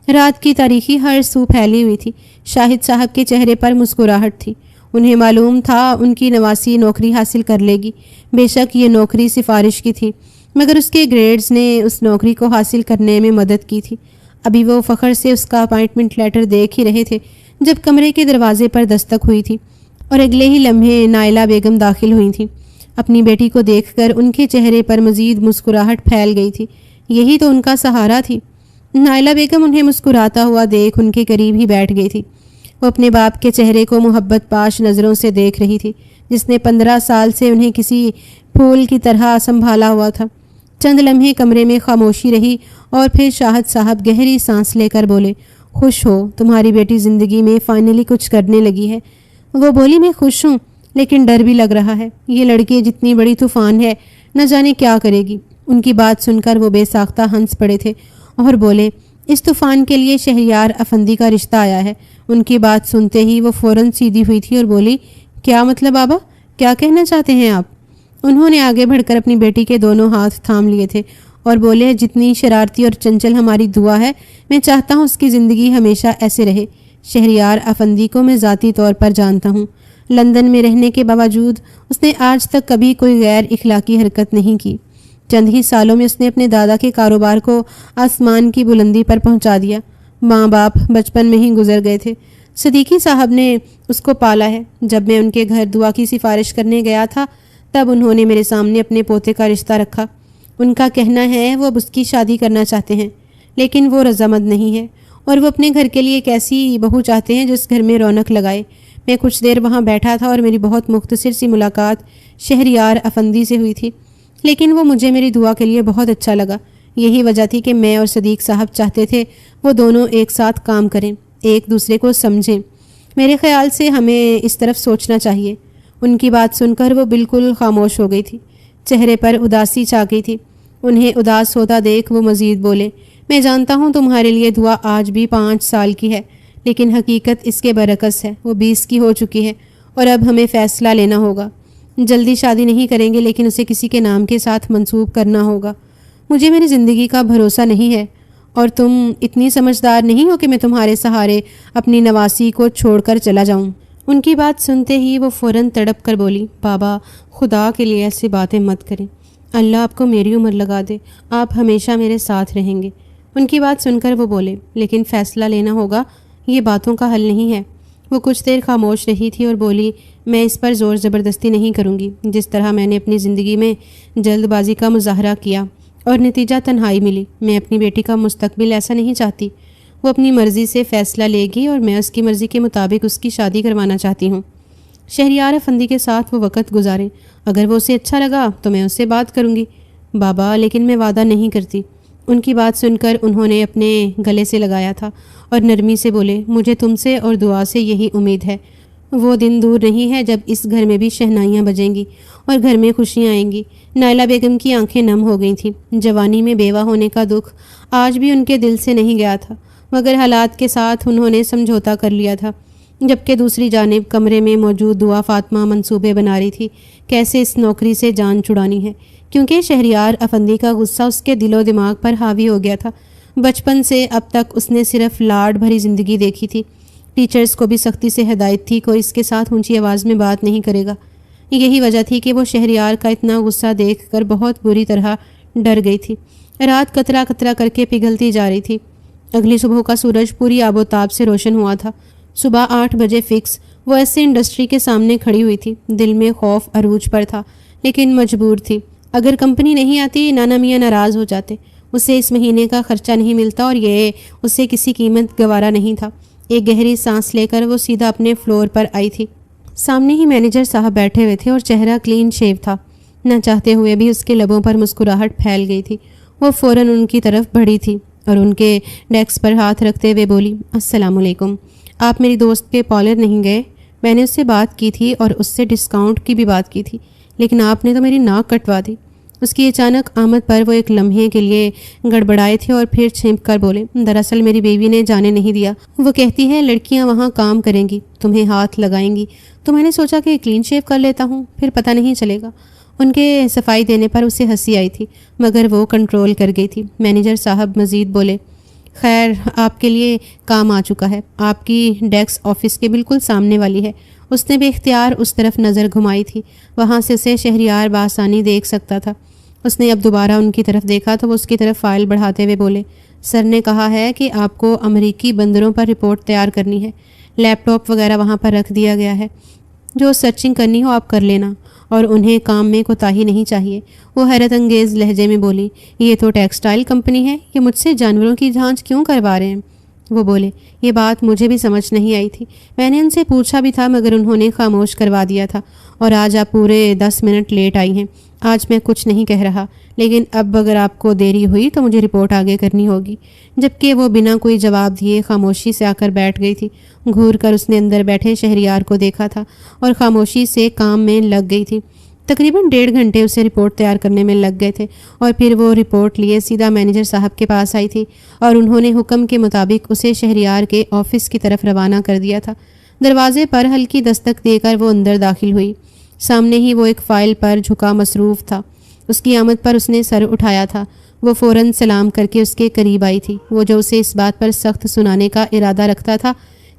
رات کی تاریکی ہر سو پھیلی ہوئی تھی۔ شاہد صاحب کے چہرے پر مسکراہٹ تھی۔ انہیں معلوم تھا ان کی نواسی نوکری حاصل کر لے گی۔ بے شک یہ نوکری سفارش کی تھی، مگر اس کے گریڈز نے اس نوکری کو حاصل کرنے میں مدد کی تھی۔ ابھی وہ فخر سے اس کا اپائنٹمنٹ لیٹر دیکھ ہی رہے تھے جب کمرے کے دروازے پر دستک ہوئی تھی اور اگلے ہی لمحے نائلہ بیگم داخل ہوئی تھیں۔ اپنی بیٹی کو دیکھ کر ان کے چہرے پر مزید مسکراہٹ پھیل گئی تھی۔ یہی تو ان کا سہارا تھی۔ نائلہ بیگم انہیں مسکراتا ہوا دیکھ ان کے قریب ہی بیٹھ گئی تھی۔ وہ اپنے باپ کے چہرے کو محبت پاش نظروں سے دیکھ رہی تھی، جس نے 15 سال سے انہیں کسی پھول کی طرح سنبھالا ہوا تھا۔ چند لمحے کمرے میں خاموشی رہی اور پھر شاہد صاحب گہری سانس لے کر بولے، خوش ہو، تمہاری بیٹی زندگی میں فائنلی کچھ کرنے لگی ہے۔ وہ بولی، میں خوش ہوں، لیکن ڈر بھی لگ رہا ہے۔ یہ لڑکی جتنی بڑی طوفان ہے، نہ جانے کیا کرے گی۔ ان کی بات سن کر وہ بے ساختہ ہنس پڑے تھے اور بولے، اس طوفان کے لیے شہریار افندی کا رشتہ آیا ہے۔ ان کی بات سنتے ہی وہ فوراً سیدھی ہوئی تھی اور بولی، کیا مطلب بابا، کیا کہنا چاہتے ہیں آپ؟ انہوں نے آگے بڑھ کر اپنی بیٹی کے دونوں ہاتھ تھام لیے تھے اور بولے، جتنی شرارتی اور چنچل ہماری دعا ہے، میں چاہتا ہوں اس کی زندگی ہمیشہ ایسے رہے۔ شہریار افندی کو میں ذاتی طور پر جانتا ہوں۔ لندن میں رہنے کے باوجود اس نے آج تک کبھی کوئی غیر اخلاقی حرکت نہیں کی۔ چند ہی سالوں میں اس نے اپنے دادا کے کاروبار کو آسمان کی بلندی پر پہنچا دیا۔ ماں باپ بچپن میں ہی گزر گئے تھے۔ صدیقی صاحب نے اس کو پالا ہے۔ جب میں ان کے گھر دعا کی سفارش کرنے گیا تھا تب انہوں نے میرے سامنے اپنے پوتے کا رشتہ رکھا۔ ان کا کہنا ہے وہ اب اس کی شادی کرنا چاہتے ہیں، لیکن وہ رضامند نہیں ہے اور وہ اپنے گھر کے لیے ایک ایسی بہو چاہتے ہیں جس گھر میں رونق لگائے۔ میں کچھ دیر وہاں بیٹھا تھا اور میری بہت مختصر سی ملاقات شہریار افندی سے ہوئی تھی، لیکن وہ مجھے میری دعا کے لیے بہت اچھا لگا۔ یہی وجہ تھی کہ میں اور صدیق صاحب چاہتے تھے وہ دونوں ایک ساتھ کام کریں، ایک دوسرے کو سمجھیں۔ میرے خیال سے ہمیں اس طرف سوچنا چاہیے۔ ان کی بات سن کر وہ بالکل خاموش ہو گئی تھی۔ چہرے پر اداسی چھا گئی تھی۔ انہیں اداس ہوتا دیکھ وہ مزید بولے، میں جانتا ہوں تمہارے لیے دعا آج بھی 5 سال کی ہے، لیکن حقیقت اس کے برعکس ہے، وہ 20 کی ہو چکی ہے اور اب ہمیں فیصلہ لینا ہوگا۔ جلدی شادی نہیں کریں گے، لیکن اسے کسی کے نام کے ساتھ منسوب کرنا ہوگا۔ مجھے میری زندگی کا بھروسہ نہیں ہے اور تم اتنی سمجھدار نہیں ہو کہ میں تمہارے سہارے اپنی نواسی کو چھوڑ کر چلا جاؤں۔ ان کی بات سنتے ہی وہ فوراً تڑپ کر بولی، بابا خدا کے لیے ایسی باتیں مت کریں، اللہ آپ کو میری عمر لگا دے، آپ ہمیشہ میرے ساتھ رہیں گے۔ ان کی بات سن کر وہ بولے، لیکن فیصلہ لینا ہوگا، یہ باتوں کا حل نہیں ہے۔ وہ کچھ دیر خاموش رہی تھی اور بولی، میں اس پر زور زبردستی نہیں کروں گی۔ جس طرح میں نے اپنی زندگی میں جلد بازی کا مظاہرہ کیا اور نتیجہ تنہائی ملی، میں اپنی بیٹی کا مستقبل ایسا نہیں چاہتی۔ وہ اپنی مرضی سے فیصلہ لے گی اور میں اس کی مرضی کے مطابق اس کی شادی کروانا چاہتی ہوں۔ شہریار افندی کے ساتھ وہ وقت گزاریں، اگر وہ اسے اچھا لگا تو میں اس سے بات کروں گی۔ بابا، لیکن میں وعدہ نہیں کرتی۔ ان کی بات سن کر انہوں نے اپنے گلے سے لگایا تھا اور نرمی سے بولے، مجھے تم سے اور دعا سے یہی امید ہے۔ وہ دن دور نہیں ہے جب اس گھر میں بھی شہنائیاں بجیں گی اور گھر میں خوشیاں آئیں گی۔ نائلہ بیگم کی آنکھیں نم ہو گئی تھیں۔ جوانی میں بیوہ ہونے کا دکھ آج بھی ان کے دل سے نہیں گیا تھا، مگر حالات کے ساتھ انہوں نے سمجھوتا کر لیا تھا۔ جبکہ دوسری جانب کمرے میں موجود دعا فاطمہ منصوبے بنا رہی تھی کیسے اس نوکری سے جان چھڑانی ہے، کیونکہ شہریار افندی کا غصہ اس کے دل و دماغ پر حاوی ہو گیا تھا۔ بچپن سے اب تک اس نے صرف لاڈ بھری زندگی دیکھی تھی۔ ٹیچرز کو بھی سختی سے ہدایت تھی، کوئی اس کے ساتھ اونچی آواز میں بات نہیں کرے گا۔ یہی وجہ تھی کہ وہ شہریار کا اتنا غصہ دیکھ کر بہت بری طرح ڈر گئی تھی۔ رات قطرہ قطرہ کر کے پگھلتی جا رہی تھی۔ اگلی صبح کا سورج پوری آب و تاب سے روشن ہوا تھا۔ صبح 8 بجے فکس وہ ایسے انڈسٹری کے سامنے کھڑی ہوئی تھی۔ دل میں خوف عروج پر تھا، لیکن مجبور تھی۔ اگر کمپنی نہیں آتی نانا میاں ناراض ہو جاتے، اسے اس مہینے کا خرچہ نہیں ملتا اور یہ اسے کسی قیمت گوارا نہیں تھا۔ ایک گہری سانس لے کر وہ سیدھا اپنے فلور پر آئی تھی۔ سامنے ہی مینیجر صاحب بیٹھے ہوئے تھے اور چہرہ کلین شیو تھا۔ نہ چاہتے ہوئے بھی اس کے لبوں پر مسکراہٹ پھیل گئی تھی۔ وہ فوراً ان کی طرف بڑھی تھی اور ان کے ڈیسک پر ہاتھ رکھتے ہوئے بولی، السلام علیکم، آپ میری دوست کے پارلر نہیں گئے؟ میں نے اس سے بات کی تھی اور اس سے ڈسکاؤنٹ کی بھی بات کی تھی، لیکن آپ نے تو میری ناک کٹوا دی۔ اس کی اچانک آمد پر وہ ایک لمحے کے لیے گڑبڑائے تھے اور پھر چھینپ کر بولے، دراصل میری بیوی نے جانے نہیں دیا۔ وہ کہتی ہے لڑکیاں وہاں کام کریں گی، تمہیں ہاتھ لگائیں گی، تو میں نے سوچا کہ کلین شیو کر لیتا ہوں، پھر پتہ نہیں چلے گا۔ ان کے صفائی دینے پر اسے ہنسی آئی تھی، مگر وہ کنٹرول کر گئی تھی۔ مینیجر صاحب مزید بولے، خیر آپ کے لیے کام آ چکا ہے، آپ کی ڈیسک آفس کے بالکل سامنے والی ہے۔ اس نے بے اختیار اس طرف نظر گھمائی تھی، وہاں سے اسے شہریار بآسانی دیکھ سکتا تھا۔ اس نے اب دوبارہ ان کی طرف دیکھا تو وہ اس کی طرف فائل بڑھاتے ہوئے بولے، سر نے کہا ہے کہ آپ کو امریکی بندروں پر رپورٹ تیار کرنی ہے، لیپ ٹاپ وغیرہ وہاں پر رکھ دیا گیا ہے، جو سرچنگ کرنی ہو آپ کر لینا، اور انہیں کام میں کوتاہی نہیں چاہیے۔ وہ حیرت انگیز لہجے میں بولی، یہ تو ٹیکسٹائل کمپنی ہے، یہ مجھ سے جانوروں کی جانچ کیوں کروا رہے ہیں؟ وہ بولے، یہ بات مجھے بھی سمجھ نہیں آئی تھی، میں نے ان سے پوچھا بھی تھا مگر انہوں نے خاموش کروا دیا تھا، اور آج آپ پورے 10 منٹ لیٹ آئی ہیں۔ آج میں کچھ نہیں کہہ رہا، لیکن اب اگر آپ کو دیری ہوئی تو مجھے رپورٹ آگے کرنی ہوگی۔ جبکہ وہ بنا کوئی جواب دیے خاموشی سے آ کر بیٹھ گئی تھی۔ گھور کر اس نے اندر بیٹھے شہریار کو دیکھا تھا اور خاموشی سے کام میں لگ گئی تھی۔ تقریباً 1.5 گھنٹے اسے رپورٹ تیار کرنے میں لگ گئے تھے، اور پھر وہ رپورٹ لیے سیدھا مینیجر صاحب کے پاس آئی تھی، اور انہوں نے حکم کے مطابق اسے شہریار کے آفس کی طرف روانہ کر دیا تھا۔ دروازے پر ہلکی دستک دے کر وہ اندر داخل ہوئی۔ سامنے ہی وہ ایک فائل پر جھکا مصروف تھا۔ اس کی آمد پر اس نے سر اٹھایا تھا۔ وہ فوراً سلام کر کے اس کے قریب آئی تھی۔ وہ جو اسے اس بات پر سخت سنانے کا ارادہ رکھتا تھا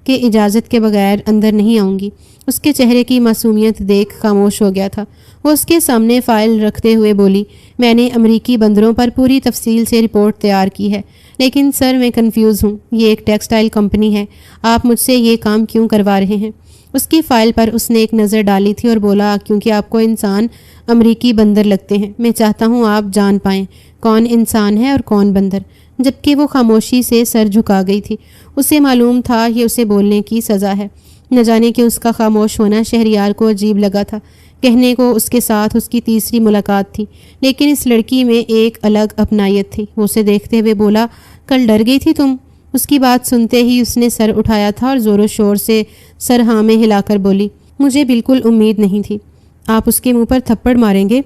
کہ اجازت کے بغیر اندر نہیں آؤں گی، اس کے چہرے کی معصومیت دیکھ خاموش ہو گیا تھا۔ وہ اس کے سامنے فائل رکھتے ہوئے بولی، میں نے امریکی بندروں پر پوری تفصیل سے رپورٹ تیار کی ہے، لیکن سر میں کنفیوز ہوں، یہ ایک ٹیکسٹائل کمپنی ہے، آپ مجھ سے یہ کام کیوں کروا رہے ہیں؟ اس کی فائل پر اس نے ایک نظر ڈالی تھی اور بولا، کیونکہ آپ کو انسان امریکی بندر لگتے ہیں، میں چاہتا ہوں آپ جان پائیں کون انسان ہے اور کون بندر۔ جبکہ وہ خاموشی سے سر جھکا گئی تھی۔ اسے معلوم تھا یہ اسے بولنے کی سزا ہے۔ نہ جانے کہ اس کا خاموش ہونا شہریار کو عجیب لگا تھا۔ کہنے کو اس کے ساتھ اس کی تیسری ملاقات تھی، لیکن اس لڑکی میں ایک الگ اپنائیت تھی۔ وہ اسے دیکھتے ہوئے بولا، کل ڈر گئی تھی تم؟ اس کی بات سنتے ہی اس نے سر اٹھایا تھا اور زور و شور سے سر ہاں میں ہلا کر بولی، مجھے بالکل امید نہیں تھی۔ آپ اس کے منہ پر تھپڑ ماریں گے؟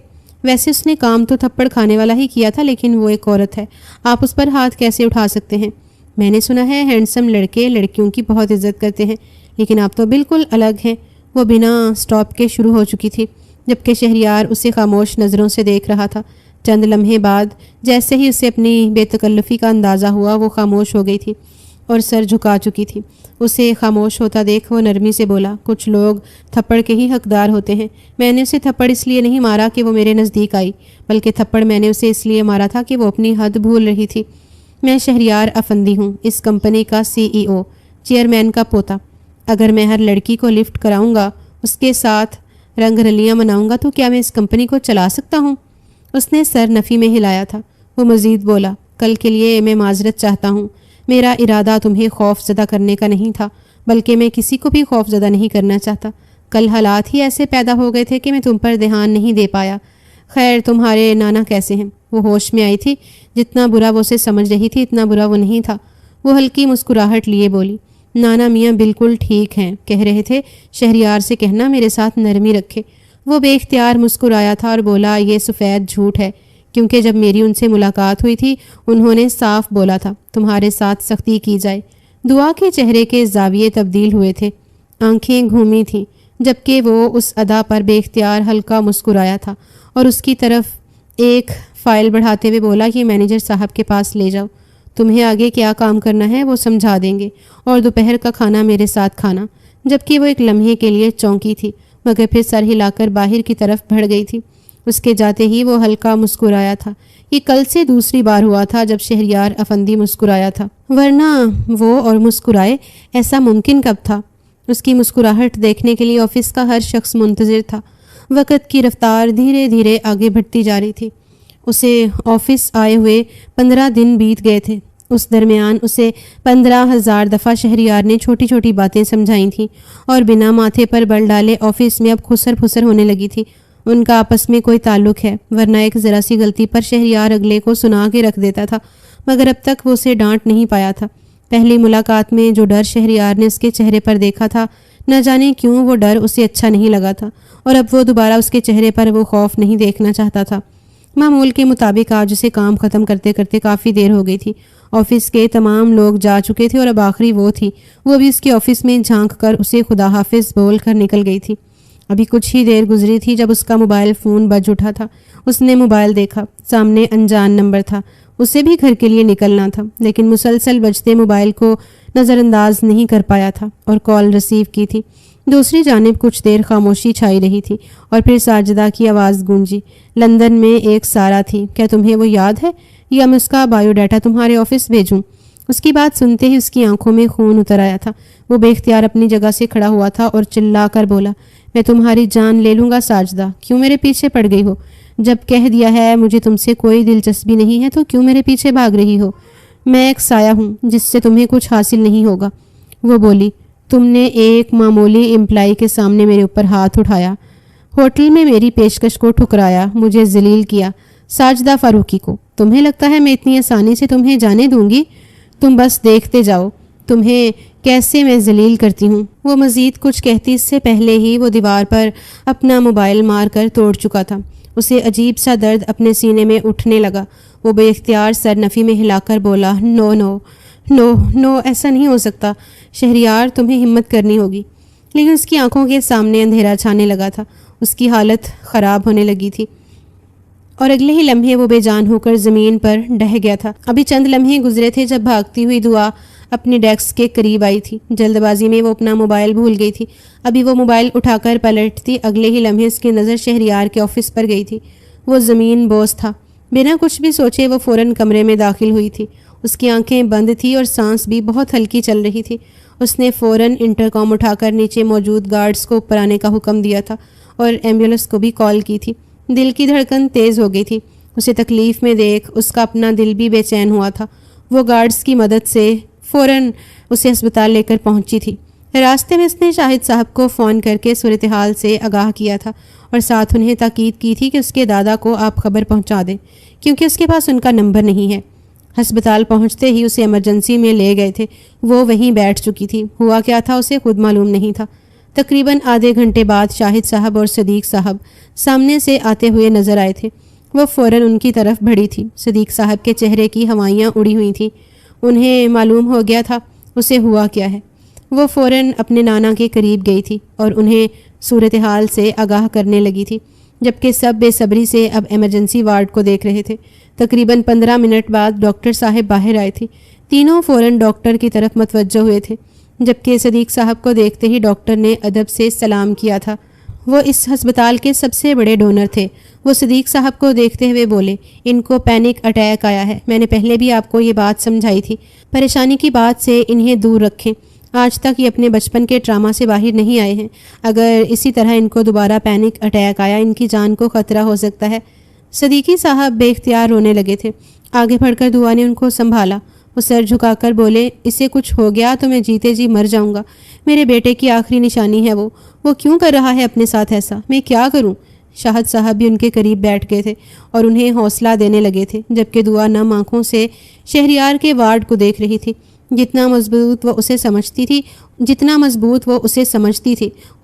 ویسے اس نے کام تو تھپڑ کھانے والا ہی کیا تھا، لیکن وہ ایک عورت ہے، آپ اس پر ہاتھ کیسے اٹھا سکتے ہیں؟ میں نے سنا ہے ہینڈسم لڑکے لڑکیوں کی بہت عزت کرتے ہیں، لیکن آپ تو بالکل الگ ہیں۔ وہ بنا سٹاپ کے شروع ہو چکی تھی، جبکہ شہریار اسے خاموش نظروں سے دیکھ رہا تھا۔ چند لمحے بعد جیسے ہی اسے اپنی بے تکلفی کا اندازہ ہوا، وہ خاموش ہو گئی تھی اور سر جھکا چکی تھی۔ اسے خاموش ہوتا دیکھ وہ نرمی سے بولا، کچھ لوگ تھپڑ کے ہی حقدار ہوتے ہیں۔ میں نے اسے تھپڑ اس لیے نہیں مارا کہ وہ میرے نزدیک آئی، بلکہ تھپڑ میں نے اسے اس لیے مارا تھا کہ وہ اپنی حد بھول رہی تھی۔ میں شہریار افندی ہوں، اس کمپنی کا CEO، چیئرمین کا پوتا۔ اگر میں ہر لڑکی کو لفٹ کراؤں گا، اس کے ساتھ رنگ رلیاں مناؤں گا، تو کیا میں اس کمپنی کو چلا سکتا ہوں؟ اس نے سر نفی میں ہلایا تھا۔ وہ مزید بولا، کل کے لیے میں معذرت چاہتا ہوں۔ میرا ارادہ تمہیں خوف زدہ کرنے کا نہیں تھا، بلکہ میں کسی کو بھی خوف زدہ نہیں کرنا چاہتا۔ کل حالات ہی ایسے پیدا ہو گئے تھے کہ میں تم پر دھیان نہیں دے پایا۔ خیر، تمہارے نانا کیسے ہیں؟ وہ ہوش میں آئی تھی۔ جتنا برا وہ اسے سمجھ رہی تھی اتنا برا وہ نہیں تھا۔ وہ ہلکی مسکراہٹ لیے بولی، نانا میاں بالکل ٹھیک ہیں، کہہ رہے تھے شہریار سے کہنا میرے ساتھ نرمی رکھے۔ وہ بے اختیار مسکرایا تھا اور بولا، یہ سفید جھوٹ ہے، کیونکہ جب میری ان سے ملاقات ہوئی تھی انہوں نے صاف بولا تھا تمہارے ساتھ سختی کی جائے۔ دعا کے چہرے کے زاویے تبدیل ہوئے تھے، آنکھیں گھومی تھیں، جبکہ وہ اس ادا پر بے اختیار ہلکا مسکرایا تھا اور اس کی طرف ایک فائل بڑھاتے ہوئے بولا، یہ مینیجر صاحب کے پاس لے جاؤ، تمہیں آگے کیا کام کرنا ہے وہ سمجھا دیں گے، اور دوپہر کا کھانا میرے ساتھ کھانا۔ جبکہ وہ ایک لمحے کے لیے چونکی تھی، مگر پھر سر ہلا کر باہر کی طرف بڑھ گئی تھی۔ اس کے جاتے ہی وہ ہلکا مسکرایا تھا۔ یہ کل سے دوسری بار ہوا تھا جب شہریار افندی مسکرایا تھا، ورنہ وہ اور مسکرائے ایسا ممکن کب تھا؟ اس کی مسکراہٹ دیکھنے کے لیے آفس کا ہر شخص منتظر تھا۔ وقت کی رفتار دھیرے دھیرے آگے بڑھتی جا رہی تھی۔ اسے آفس آئے ہوئے 15 دن بیت گئے تھے۔ اس درمیان اسے 15,000 دفعہ شہریار نے چھوٹی چھوٹی باتیں سمجھائی تھیں، اور بنا ماتھے پر بل ڈالے آفس میں اب خسر پھسر ہونے لگی تھی۔ ان کا آپس میں کوئی تعلق ہے، ورنہ ایک ذرا سی غلطی پر شہریار اگلے کو سنا کے رکھ دیتا تھا، مگر اب تک وہ اسے ڈانٹ نہیں پایا تھا۔ پہلی ملاقات میں جو ڈر شہریار نے اس کے چہرے پر دیکھا تھا، نہ جانے کیوں وہ ڈر اسے اچھا نہیں لگا تھا، اور اب وہ دوبارہ اس کے چہرے پر وہ خوف نہیں دیکھنا چاہتا تھا۔ معمول کے مطابق آج اسے کام ختم کرتے کرتے کافی دیر ہو گئی تھی۔ آفس کے تمام لوگ جا چکے تھے اور اب آخری وہ تھی۔ وہ بھی اس کے آفس میں جھانک کر اسے خدا حافظ بول کر نکل گئی تھی۔ ابھی کچھ ہی دیر گزری تھی جب اس کا موبائل فون بج اٹھا تھا۔ اس نے موبائل دیکھا، سامنے انجان نمبر تھا۔ اسے بھی گھر کے لیے نکلنا تھا، لیکن مسلسل بجتے موبائل کو نظر انداز نہیں کر پایا تھا اور کال ریسیو کی تھی۔ دوسری جانب کچھ دیر خاموشی چھائی رہی تھی اور پھر ساجدہ کی آواز گونجی، لندن میں ایک سارا تھی، کیا تمہیں وہ یاد ہے؟ یا میں اس کا بایو ڈاٹا تمہارے آفس بھیجوں؟ اس کی بات سنتے ہی اس کی آنکھوں میں خون اتر آیا تھا۔ وہ بے اختیار اپنی جگہ سے کھڑا ہوا تھا اور چلا کر بولا، میں تمہاری جان لے لوں گا ساجدہ، کیوں میرے پیچھے پڑ گئی ہو؟ جب کہہ دیا ہے مجھے تم سے کوئی دلچسپی نہیں ہے تو کیوں میرے پیچھے بھاگ رہی ہو؟ میں ایک سایہ ہوں جس سے تمہیں کچھ حاصل نہیں ہوگا۔ وہ بولی، تم نے ایک معمولی امپلائی کے سامنے میرے اوپر ہاتھ اٹھایا، ہوٹل میں میری پیشکش کو ٹھکرایا، مجھے ذلیل کیا، ساجدہ فاروقی کو۔ تمہیں لگتا ہے میں اتنی آسانی سے تمہیں جانے دوں گی؟ تم بس دیکھتے جاؤ تمہیں کیسے میں ذلیل کرتی ہوں۔ وہ مزید کچھ کہتی اس سے پہلے ہی وہ دیوار پر اپنا موبائل مار کر توڑ چکا تھا۔ اسے عجیب سا درد اپنے سینے میں اٹھنے لگا۔ وہ بے اختیار سر نفی میں ہلا کر بولا، نو نو نو نو، ایسا نہیں ہو سکتا شہریار، تمہیں ہمت کرنی ہوگی۔ لیکن اس کی آنکھوں کے سامنے اندھیرا چھانے لگا تھا، اس کی حالت خراب ہونے لگی تھی اور اگلے ہی لمحے وہ بے جان ہو کر زمین پر ڈہ گیا تھا۔ ابھی چند لمحے گزرے تھے جب بھاگتی ہوئی دعا اپنی ڈیسک کے قریب آئی تھی۔ جلد بازی میں وہ اپنا موبائل بھول گئی تھی۔ ابھی وہ موبائل اٹھا کر پلٹتی، اگلے ہی لمحے اس کی نظر شہریار کے آفس پر گئی تھی۔ وہ زمین بوس تھا۔ بنا کچھ بھی سوچے وہ فوراً کمرے میں داخل ہوئی تھی۔ اس کی آنکھیں بند تھی اور سانس بھی بہت ہلکی چل رہی تھی۔ اس نے فوراً انٹرکام اٹھا کر نیچے موجود گارڈز کو اوپر آنے کا حکم دیا تھا اور ایمبولینس کو بھی کال کی تھی۔ دل کی دھڑکن تیز ہو گئی تھی۔ اسے تکلیف میں دیکھ اس کا اپنا دل بھی بے چین ہوا تھا۔ وہ گارڈز کی مدد سے فوراً اسے ہسپتال لے کر پہنچی تھی۔ راستے میں اس نے شاہد صاحب کو فون کر کے صورتحال سے آگاہ کیا تھا اور ساتھ انہیں تاکید کی تھی کہ اس کے دادا کو آپ خبر پہنچا دیں، کیونکہ اس کے پاس ان کا نمبر نہیں ہے۔ ہسپتال پہنچتے ہی اسے ایمرجنسی میں لے گئے تھے۔ وہ وہیں بیٹھ چکی تھی۔ ہوا کیا تھا اسے خود معلوم نہیں تھا۔ تقریباً آدھے گھنٹے بعد شاہد صاحب اور صدیق صاحب سامنے سے آتے ہوئے نظر آئے تھے۔ وہ فوراً ان کی طرف بڑھی تھی۔ صدیق صاحب کے چہرے کی ہوائیاں اڑی ہوئی تھیں۔ انہیں معلوم ہو گیا تھا اسے ہوا کیا ہے۔ وہ فوراً اپنے نانا کے قریب گئی تھی اور انہیں صورتحال سے آگاہ کرنے لگی تھی، جبکہ سب بے صبری سے اب ایمرجنسی وارڈ کو دیکھ رہے تھے۔ تقریباً 15 منٹ بعد ڈاکٹر صاحب باہر آئے تھے۔ تینوں فوراً ڈاکٹر کی طرف متوجہ ہوئے تھے، جبکہ صدیق صاحب کو دیکھتے ہی ڈاکٹر نے ادب سے سلام کیا تھا۔ وہ اس ہسپتال کے سب سے بڑے ڈونر تھے۔ وہ صدیق صاحب کو دیکھتے ہوئے بولے، ان کو پینک اٹیک آیا ہے، میں نے پہلے بھی آپ کو یہ بات سمجھائی تھی، پریشانی کی بات سے انہیں دور رکھیں۔ آج تک یہ اپنے بچپن کے ٹراما سے باہر نہیں آئے ہیں۔ اگر اسی طرح ان کو دوبارہ پینک اٹیک آیا، ان کی جان کو خطرہ ہو سکتا ہے۔ صدیقی صاحب بے اختیار رونے لگے تھے۔ آگے بڑھ کر دعا نے ان کو سنبھالا۔ وہ سر جھکا کر بولے، اسے کچھ ہو گیا تو میں جیتے جی مر جاؤں گا۔ میرے بیٹے کی آخری نشانی ہے وہ کیوں کر رہا ہے اپنے ساتھ ایسا؟ میں کیا کروں؟ شاہد صاحب بھی ان کے قریب بیٹھ گئے تھے اور انہیں حوصلہ دینے لگے تھے، جبکہ دعا نم آنکھوں سے شہریار کے وارڈ کو دیکھ رہی تھی۔ جتنا مضبوط وہ اسے سمجھتی تھی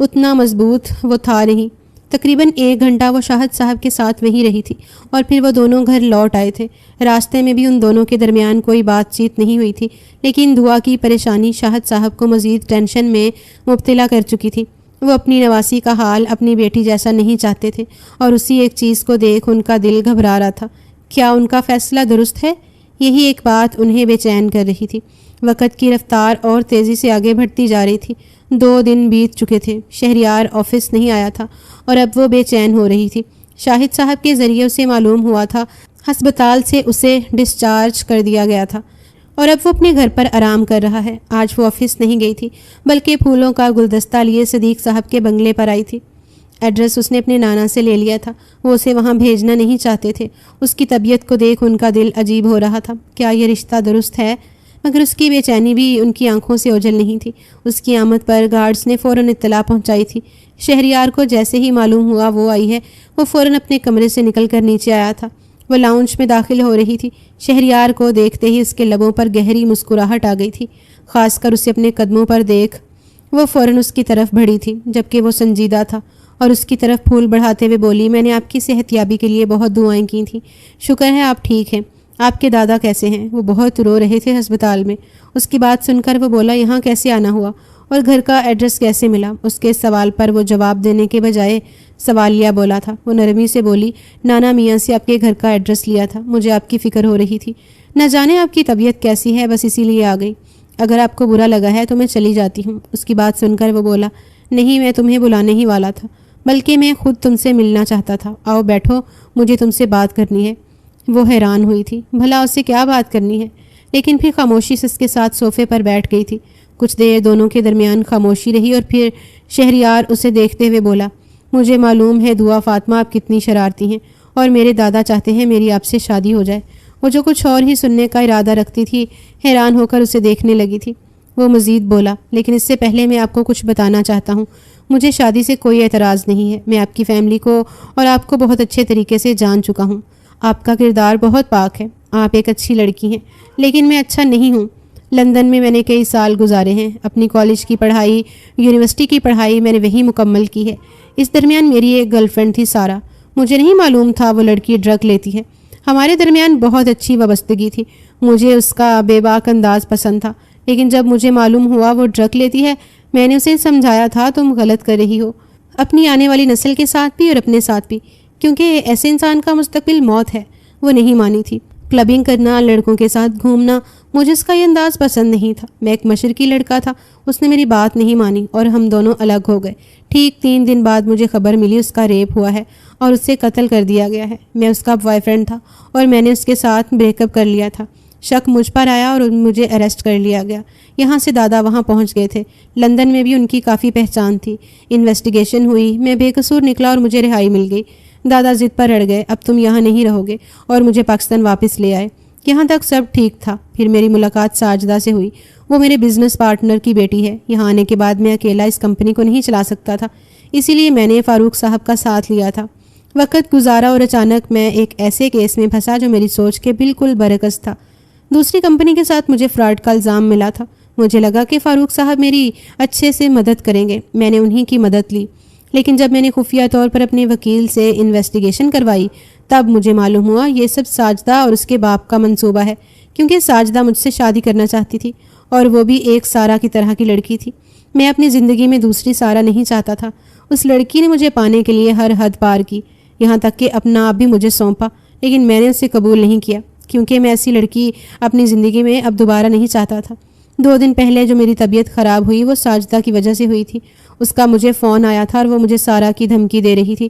اتنا مضبوط وہ تھا نہیں۔ تقریباً 1 گھنٹہ وہ شاہد صاحب کے ساتھ وہیں رہی تھی اور پھر وہ دونوں گھر لوٹ آئے تھے۔ راستے میں بھی ان دونوں کے درمیان کوئی بات چیت نہیں ہوئی تھی، لیکن دعا کی پریشانی شاہد صاحب کو مزید ٹینشن میں مبتلا کر چکی تھی۔ وہ اپنی نواسی کا حال اپنی بیٹی جیسا نہیں چاہتے تھے اور اسی ایک چیز کو دیکھ ان کا دل گھبرا رہا تھا۔ کیا ان کا فیصلہ درست ہے؟ یہی ایک بات انہیں بے چین کر رہی تھی۔ وقت کی رفتار اور تیزی سے آگے بڑھتی جا رہی تھی۔ 2 دن بیت چکے تھے، شہریار آفس نہیں آیا تھا اور اب وہ بے چین ہو رہی تھی۔ شاہد صاحب کے ذریعے اسے معلوم ہوا تھا ہسپتال سے اسے ڈسچارج کر دیا گیا تھا اور اب وہ اپنے گھر پر آرام کر رہا ہے۔ آج وہ آفس نہیں گئی تھی بلکہ پھولوں کا گلدستہ لیے صدیق صاحب کے بنگلے پر آئی تھی۔ ایڈریس اس نے اپنے نانا سے لے لیا تھا، وہ اسے وہاں بھیجنا نہیں چاہتے تھے۔ اس کی طبیعت کو دیکھ ان کا دل عجیب ہو رہا تھا۔ کیا یہ رشتہ درست ہے؟ مگر اس کی بے چینی بھی ان کی آنکھوں سے اوجھل نہیں تھی۔ اس کی آمد پر گارڈز نے فوراً اطلاع پہنچائی تھی۔ شہریار کو جیسے ہی معلوم ہوا وہ آئی ہے، وہ فوراً اپنے کمرے سے نکل کر نیچے آیا تھا۔ وہ لاؤنج میں داخل ہو رہی تھی۔ شہریار کو دیکھتے ہی اس کے لبوں پر گہری مسکراہٹ آ گئی تھی، خاص کر اسے اپنے قدموں پر دیکھ۔ وہ فوراً اس کی طرف بڑھی تھی، جبکہ وہ سنجیدہ تھا، اور اس کی طرف پھول بڑھاتے ہوئے بولی، میں نے آپ کی صحت یابی کے لیے بہت دعائیں کی تھیں۔ شکر ہے آپ ٹھیک ہیں۔ آپ کے دادا کیسے ہیں؟ وہ بہت رو رہے تھے ہسپتال میں۔ اس کی بات سن کر وہ بولا، یہاں کیسے آنا ہوا اور گھر کا ایڈریس کیسے ملا؟ اس کے سوال پر وہ جواب دینے کے بجائے سوالیہ بولا تھا۔ وہ نرمی سے بولی، نانا میاں سے آپ کے گھر کا ایڈریس لیا تھا، مجھے آپ کی فکر ہو رہی تھی، نہ جانے آپ کی طبیعت کیسی ہے، بس اسی لیے آ گئی۔ اگر آپ کو برا لگا ہے تو میں چلی جاتی ہوں۔ اس کی بات سن کر وہ بولا، نہیں، میں تمہیں بلانے ہی والا تھا، بلکہ میں خود تم سے ملنا چاہتا تھا۔ آؤ بیٹھو، مجھے تم سے بات کرنی ہے۔ وہ حیران ہوئی تھی، بھلا اس سے کیا بات کرنی ہے، لیکن پھر خاموشی سے اس کے ساتھ صوفے پر بیٹھ گئی تھی۔ کچھ دیر دونوں کے درمیان خاموشی رہی اور پھر شہریار اسے دیکھتے ہوئے بولا، مجھے معلوم ہے دعا فاطمہ آپ کتنی شرارتی ہیں اور میرے دادا چاہتے ہیں میری آپ سے شادی ہو جائے۔ وہ جو کچھ اور ہی سننے کا ارادہ رکھتی تھی، حیران ہو کر اسے دیکھنے لگی تھی۔ وہ مزید بولا، لیکن اس سے پہلے میں آپ کو کچھ بتانا چاہتا ہوں۔ مجھے شادی سے کوئی اعتراض نہیں ہے، میں آپ کی فیملی کو اور آپ کو بہت اچھے طریقے سے جان چکا ہوں۔ آپ کا کردار بہت پاک ہے، آپ ایک اچھی لڑکی ہیں، لیکن میں اچھا نہیں ہوں۔ لندن میں نے کئی سال گزارے ہیں، اپنی کالج کی پڑھائی، یونیورسٹی کی پڑھائی میں نے وہیں مکمل کی ہے۔ اس درمیان میری ایک گرل فرینڈ تھی سارا، مجھے نہیں معلوم تھا وہ لڑکی ڈرگ لیتی ہے۔ ہمارے درمیان بہت اچھی وابستگی تھی، مجھے اس کا بے باک انداز پسند تھا، لیکن جب مجھے معلوم ہوا وہ ڈرگ لیتی ہے، میں نے اسے سمجھایا تھا تم غلط کر رہی ہو، اپنی آنے والی نسل کے ساتھ بھی اور اپنے ساتھ بھی، کیونکہ ایسے انسان کا مستقبل موت ہے۔ وہ نہیں مانی تھی۔ کلبنگ کرنا، لڑکوں کے ساتھ گھومنا، مجھے اس کا یہ انداز پسند نہیں تھا۔ میں ایک مشرقی لڑکا تھا، اس نے میری بات نہیں مانی اور ہم دونوں الگ ہو گئے۔ ٹھیک 3 دن بعد مجھے خبر ملی اس کا ریپ ہوا ہے اور اسے قتل کر دیا گیا ہے۔ میں اس کا بوائے فرینڈ تھا اور میں نے اس کے ساتھ بریک اپ کر لیا تھا۔ شک مجھ پر آیا اور مجھے اریسٹ کر لیا گیا۔ یہاں سے دادا وہاں پہنچ گئے تھے۔ لندن میں بھی ان کی کافی پہچان تھی۔ انویسٹیگیشن ہوئی، میں بے قصور نکلا اور مجھے رہائی مل گئی۔ دادا ضد پر اڑ گئے، اب تم یہاں نہیں رہو گے، اور مجھے پاکستان واپس لے آئے۔ یہاں تک سب ٹھیک تھا۔ پھر میری ملاقات ساجدہ سے ہوئی۔ وہ میرے بزنس پارٹنر کی بیٹی ہے۔ یہاں آنے کے بعد میں اکیلا اس کمپنی کو نہیں چلا سکتا تھا، اسی لیے میں نے فاروق صاحب کا ساتھ لیا تھا۔ وقت گزارا اور اچانک میں ایک ایسے کیس میں پھنسا جو میری سوچ کے بالکل برعکس تھا۔ دوسری کمپنی کے ساتھ مجھے فراڈ کا الزام ملا تھا۔ مجھے لگا کہ فاروق صاحب میری اچھے سے مدد کریں گے، میں نے انہی کی مدد لی، لیکن جب میں نے خفیہ طور پر اپنے وکیل سے انویسٹیگیشن کروائی تب مجھے معلوم ہوا یہ سب ساجدہ اور اس کے باپ کا منصوبہ ہے، کیونکہ ساجدہ مجھ سے شادی کرنا چاہتی تھی اور وہ بھی ایک سارہ کی طرح کی لڑکی تھی۔ میں اپنی زندگی میں دوسری سارہ نہیں چاہتا تھا۔ اس لڑکی نے مجھے پانے کے لیے ہر حد پار کی، یہاں تک کہ اپنا آپ بھی مجھے سونپا، لیکن میں نے اسے قبول نہیں کیا، کیونکہ میں ایسی لڑکی اپنی زندگی میں اب دوبارہ نہیں چاہتا تھا۔ 2 دن پہلے جو میری طبیعت خراب ہوئی وہ ساجدہ کی وجہ سے ہوئی تھی۔ اس کا مجھے فون آیا تھا اور وہ مجھے سارہ کی دھمکی دے رہی تھی۔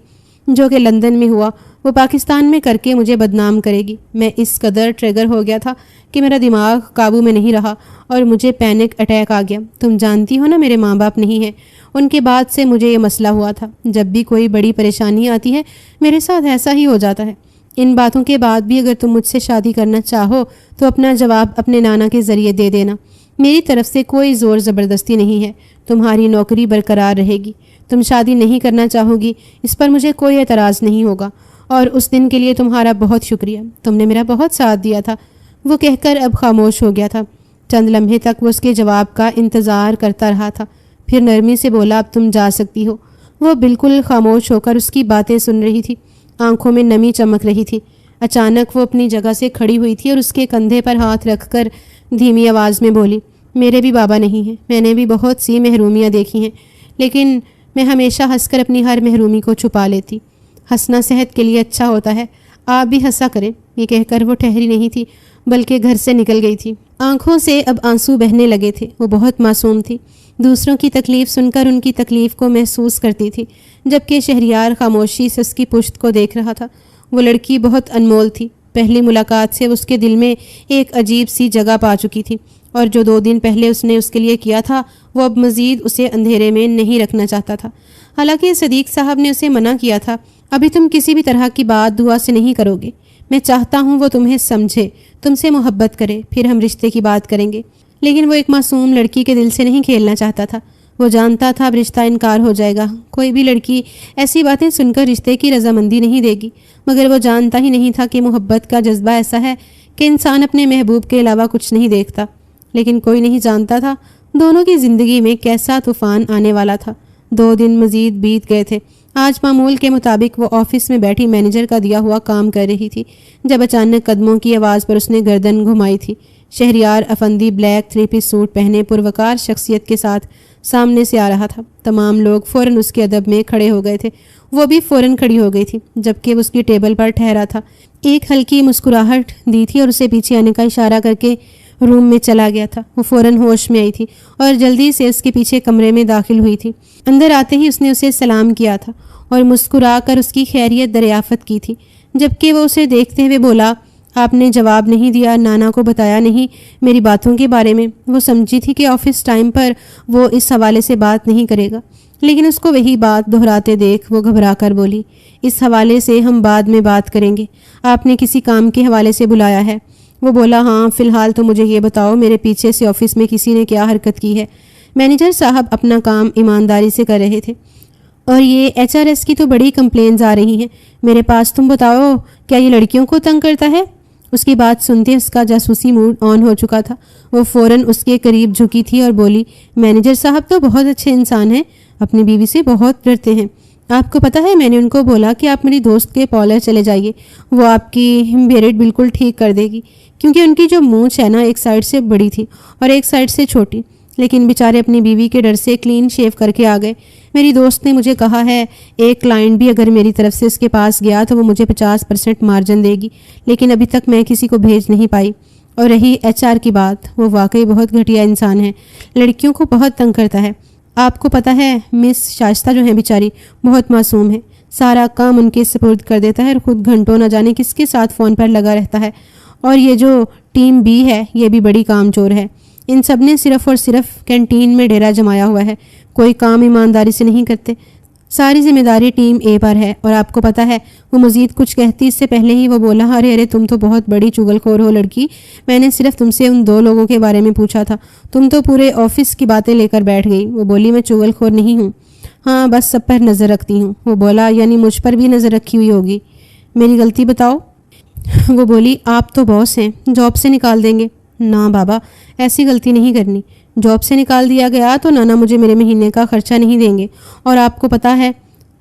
جو کہ لندن میں ہوا وہ پاکستان میں کر کے مجھے بدنام کرے گی۔ میں اس قدر ٹریگر ہو گیا تھا کہ میرا دماغ قابو میں نہیں رہا اور مجھے پینک اٹیک آ گیا۔ تم جانتی ہو نا میرے ماں باپ نہیں ہیں، ان کے بعد سے مجھے یہ مسئلہ ہوا تھا۔ جب بھی کوئی بڑی پریشانی آتی ہے میرے ساتھ ایسا ہی ہو جاتا ہے۔ ان باتوں کے بعد بھی اگر تم مجھ سے شادی کرنا چاہو تو اپنا جواب اپنے نانا کے ذریعے دے دینا۔ میری طرف سے کوئی زور زبردستی نہیں ہے، تمہاری نوکری برقرار رہے گی۔ تم شادی نہیں کرنا چاہو گی اس پر مجھے کوئی اعتراض نہیں ہوگا، اور اس دن کے لیے تمہارا بہت شکریہ، تم نے میرا بہت ساتھ دیا تھا۔ وہ کہہ کر اب خاموش ہو گیا تھا۔ چند لمحے تک وہ اس کے جواب کا انتظار کرتا رہا تھا، پھر نرمی سے بولا اب تم جا سکتی ہو۔ وہ بالکل خاموش ہو کر اس کی باتیں سن رہی تھی، آنکھوں میں نمی چمک رہی تھی۔ اچانک وہ اپنی جگہ سے کھڑی ہوئی تھی اور اس کے کندھے پر ہاتھ رکھ کر دھیمی آواز میں بولی، میرے بھی بابا نہیں ہیں، میں نے بھی بہت سی محرومیاں دیکھی ہیں، لیکن میں ہمیشہ ہنس کر اپنی ہر محرومی کو چھپا لیتی۔ ہنسنا صحت کے لیے اچھا ہوتا ہے، آپ بھی ہنسا کریں۔ یہ کہہ کر وہ ٹھہری نہیں تھی بلکہ گھر سے نکل گئی تھی۔ آنکھوں سے اب آنسو بہنے لگے تھے۔ وہ بہت معصوم تھی، دوسروں کی تکلیف سن کر ان کی تکلیف کو محسوس کرتی تھی، جبکہ شہریار خاموشی سے اس کی پشت کو دیکھ رہا تھا۔ وہ لڑکی بہت انمول تھی، پہلی ملاقات سے اس کے دل میں ایک عجیب سی جگہ پا چکی تھی، اور جو 2 دن پہلے اس نے اس کے لیے کیا تھا وہ اب مزید اسے اندھیرے میں نہیں رکھنا چاہتا تھا۔ حالانکہ صدیق صاحب نے اسے منع کیا تھا، ابھی تم کسی بھی طرح کی بات دعا سے نہیں کرو گے، میں چاہتا ہوں وہ تمہیں سمجھے، تم سے محبت کرے، پھر ہم رشتے کی بات کریں گے۔ لیکن وہ ایک معصوم لڑکی کے دل سے نہیں کھیلنا چاہتا تھا۔ وہ جانتا تھا اب رشتہ انکار ہو جائے گا، کوئی بھی لڑکی ایسی باتیں سن کر رشتے کی رضامندی نہیں دے گی، مگر وہ جانتا ہی نہیں تھا کہ محبت کا جذبہ ایسا ہے کہ انسان اپنے محبوب کے علاوہ کچھ نہیں دیکھتا۔ لیکن کوئی نہیں جانتا تھا دونوں کی زندگی میں کیسا طوفان آنے والا تھا۔ 2 دن مزید بیت گئے تھے۔ آج معمول کے مطابق وہ آفس میں بیٹھی مینیجر کا دیا ہوا کام کر رہی تھی جب اچانک قدموں کی آواز پر اس نے گردن گھمائی تھی۔ شہریار افندی بلیک 3 پیس سوٹ پہنے پروقار شخصیت کے ساتھ سامنے سے آ رہا تھا۔ تمام لوگ فوراً اس کے ادب میں کھڑے ہو گئے تھے، وہ بھی فوراً کھڑی ہو گئی تھی جبکہ وہ اس کی ٹیبل پر ٹھہرا تھا۔ ایک ہلکی مسکراہٹ دی تھی اور اسے پیچھے آنے کا اشارہ کر کے روم میں چلا گیا تھا۔ وہ فوراً ہوش میں آئی تھی اور جلدی سے اس کے پیچھے کمرے میں داخل ہوئی تھی۔ اندر آتے ہی اس نے اسے سلام کیا تھا اور مسکرا کر اس کی خیریت دریافت کی تھی، جبکہ وہ اسے دیکھتے ہوئے بولا، آپ نے جواب نہیں دیا، نانا کو بتایا نہیں میری باتوں کے بارے میں؟ وہ سمجھی تھی کہ آفس ٹائم پر وہ اس حوالے سے بات نہیں کرے گا، لیکن اس کو وہی بات دہراتے دیکھ وہ گھبرا کر بولی، اس حوالے سے ہم بعد میں بات کریں گے، آپ نے کسی کام کے حوالے سے بلایا ہے؟ وہ بولا، ہاں، فی الحال تو مجھے یہ بتاؤ میرے پیچھے سے آفس میں کسی نے کیا حرکت کی ہے؟ مینیجر صاحب اپنا کام ایمانداری سے کر رہے تھے، اور یہ HRS کی تو بڑی کمپلینز آ رہی ہیں میرے پاس، تم بتاؤ کیا یہ لڑکیوں کو تنگ کرتا ہے؟ اس کی بات سنتے اس کا جاسوسی موڈ آن ہو چکا تھا۔ وہ فوراً اس کے قریب جھکی تھی اور بولی، مینیجر صاحب تو بہت اچھے انسان ہیں، اپنی بیوی سے بہت ڈرتے ہیں۔ آپ کو پتہ ہے میں نے ان کو بولا کہ آپ میری دوست کے پارلر چلے جائیے، وہ آپ کی بیرڈ بالکل ٹھیک کر دے گی، کیونکہ ان کی جو مونچھ ہے نا ایک سائڈ سے بڑی تھی اور ایک سائڈ سے چھوٹی، لیکن بیچارے اپنی بیوی کے ڈر سے کلین شیو کر کے آ گئے۔ میری دوست نے مجھے کہا ہے ایک کلائنٹ بھی اگر میری طرف سے اس کے پاس گیا تو وہ مجھے 50% مارجن دے گی، لیکن ابھی تک میں کسی کو بھیج نہیں پائی۔ اور رہی HR کی بات، وہ واقعی بہت گھٹیا انسان ہے، لڑکیوں کو بہت تنگ کرتا ہے۔ آپ کو پتہ ہے مس شائستہ جو ہیں بیچاری بہت معصوم ہے، سارا کام ان کے سپرد کر دیتا ہے اور خود گھنٹوں نہ جانے کس کے ساتھ فون پر لگا رہتا ہے، اور یہ جو ٹیم B ہے یہ بھی بڑی کام چور ہے، ان سب نے صرف اور صرف کینٹین میں ڈیرا جمایا ہوا ہے، کوئی کام ایمانداری سے نہیں کرتے، ساری ذمہ داری ٹیم A پر ہے۔ اور آپ کو پتہ ہے وہ مزید کچھ کہتی اس سے پہلے ہی وہ بولا، ارے تم تو بہت بڑی چغل خور ہو لڑکی، میں نے صرف تم سے ان 2 لوگوں کے بارے میں پوچھا تھا، تم تو پورے آفس کی باتیں لے کر بیٹھ گئی۔ وہ بولی، میں چغل خور نہیں ہوں، ہاں بس سب پر نظر رکھتی ہوں۔ وہ بولا، یعنی مجھ پر بھی نظر رکھی ہوئی ہوگی، میری غلطی بتاؤ۔ وہ بولی، آپ تو باس ہیں، جاب سے نکال دیں گے۔ نہ بابا، ایسی غلطی نہیں کرنی، جاب سے نکال دیا گیا تو نانا مجھے میرے مہینے کا خرچہ نہیں دیں گے، اور آپ کو پتہ ہے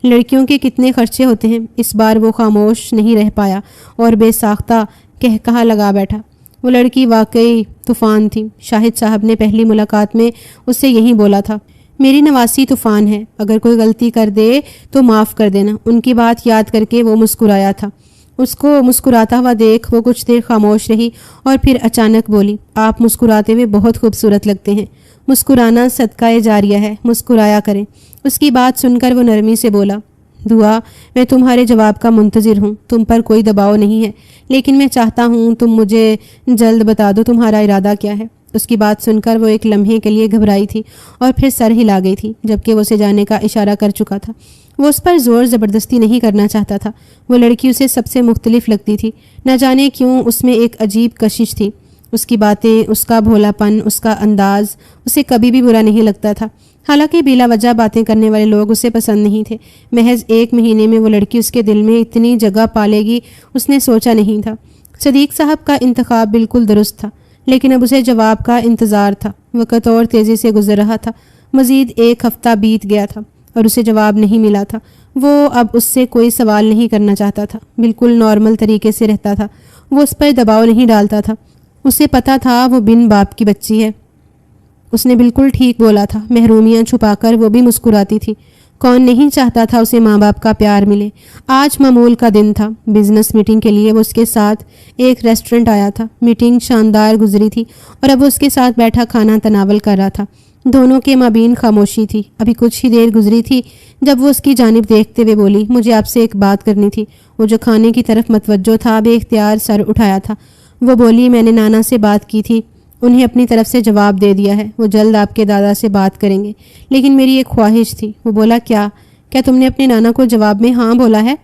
لڑکیوں کے کتنے خرچے ہوتے ہیں۔ اس بار وہ خاموش نہیں رہ پایا اور بے ساختہ کہا لگا بیٹھا۔ وہ لڑکی واقعی طوفان تھی، شاہد صاحب نے پہلی ملاقات میں اس سے یہی بولا تھا، میری نواسی طوفان ہے، اگر کوئی غلطی کر دے تو معاف کر دینا۔ ان کی بات یاد کر کے وہ مسکرایا تھا۔ اس کو مسکراتا ہوا دیکھ وہ کچھ دیر خاموش رہی اور پھر اچانک بولی، آپ مسکراتے ہوئے بہت خوبصورت لگتے ہیں، مسکرانا صدقہ جاریہ ہے، مسکرایا کریں۔ اس کی بات سن کر وہ نرمی سے بولا، دعا، میں تمہارے جواب کا منتظر ہوں، تم پر کوئی دباؤ نہیں ہے، لیکن میں چاہتا ہوں تم مجھے جلد بتا دو تمہارا ارادہ کیا ہے۔ اس کی بات سن کر وہ ایک لمحے کے لیے گھبرائی تھی اور پھر سر ہلا گئی تھی، جبکہ وہ اسے جانے کا اشارہ کر چکا تھا۔ وہ اس پر زور زبردستی نہیں کرنا چاہتا تھا۔ وہ لڑکی اسے سب سے مختلف لگتی تھی، نہ جانے کیوں اس میں ایک عجیب کشش تھی۔ اس کی باتیں، اس کا بھولا پن، اس کا انداز اسے کبھی بھی برا نہیں لگتا تھا۔ حالانکہ بلا وجہ باتیں کرنے والے لوگ اسے پسند نہیں تھے۔ محض 1 مہینے میں وہ لڑکی اس کے دل میں اتنی جگہ پالے گی اس نے سوچا نہیں تھا۔ صدیق صاحب کا انتخاب بالکل درست تھا، لیکن اب اسے جواب کا انتظار تھا۔ وقت اور تیزی سے گزر رہا تھا۔ مزید 1 ہفتہ بیت گیا تھا اور اسے جواب نہیں ملا تھا۔ وہ اب اس سے کوئی سوال نہیں کرنا چاہتا تھا، بالکل نارمل طریقے سے رہتا تھا۔ وہ اس پر دباؤ نہیں ڈالتا تھا۔ اسے پتہ تھا وہ بن باپ کی بچی ہے۔ اس نے بالکل ٹھیک بولا تھا۔ محرومیاں چھپا کر وہ بھی مسکراتی تھی۔ کون نہیں چاہتا تھا اسے ماں باپ کا پیار ملے۔ آج معمول کا دن تھا۔ بزنس میٹنگ کے لیے وہ اس کے ساتھ ایک ریسٹورنٹ آیا تھا۔ میٹنگ شاندار گزری تھی اور اب وہ اس کے ساتھ بیٹھا کھانا تناول کر رہا تھا۔ دونوں کے مابین خاموشی تھی۔ ابھی کچھ ہی دیر گزری تھی جب وہ اس کی جانب دیکھتے ہوئے بولی، مجھے آپ سے ایک بات کرنی تھی۔ وہ جو کھانے کی طرف متوجہ تھا بے اختیار سر اٹھایا تھا۔ وہ بولی، میں نے نانا سے بات کی تھی، انہیں اپنی طرف سے جواب دے دیا ہے، وہ جلد آپ کے دادا سے بات کریں گے، لیکن میری ایک خواہش تھی۔ وہ بولا، کیا تم نے اپنے نانا کو جواب میں ہاں بولا ہے؟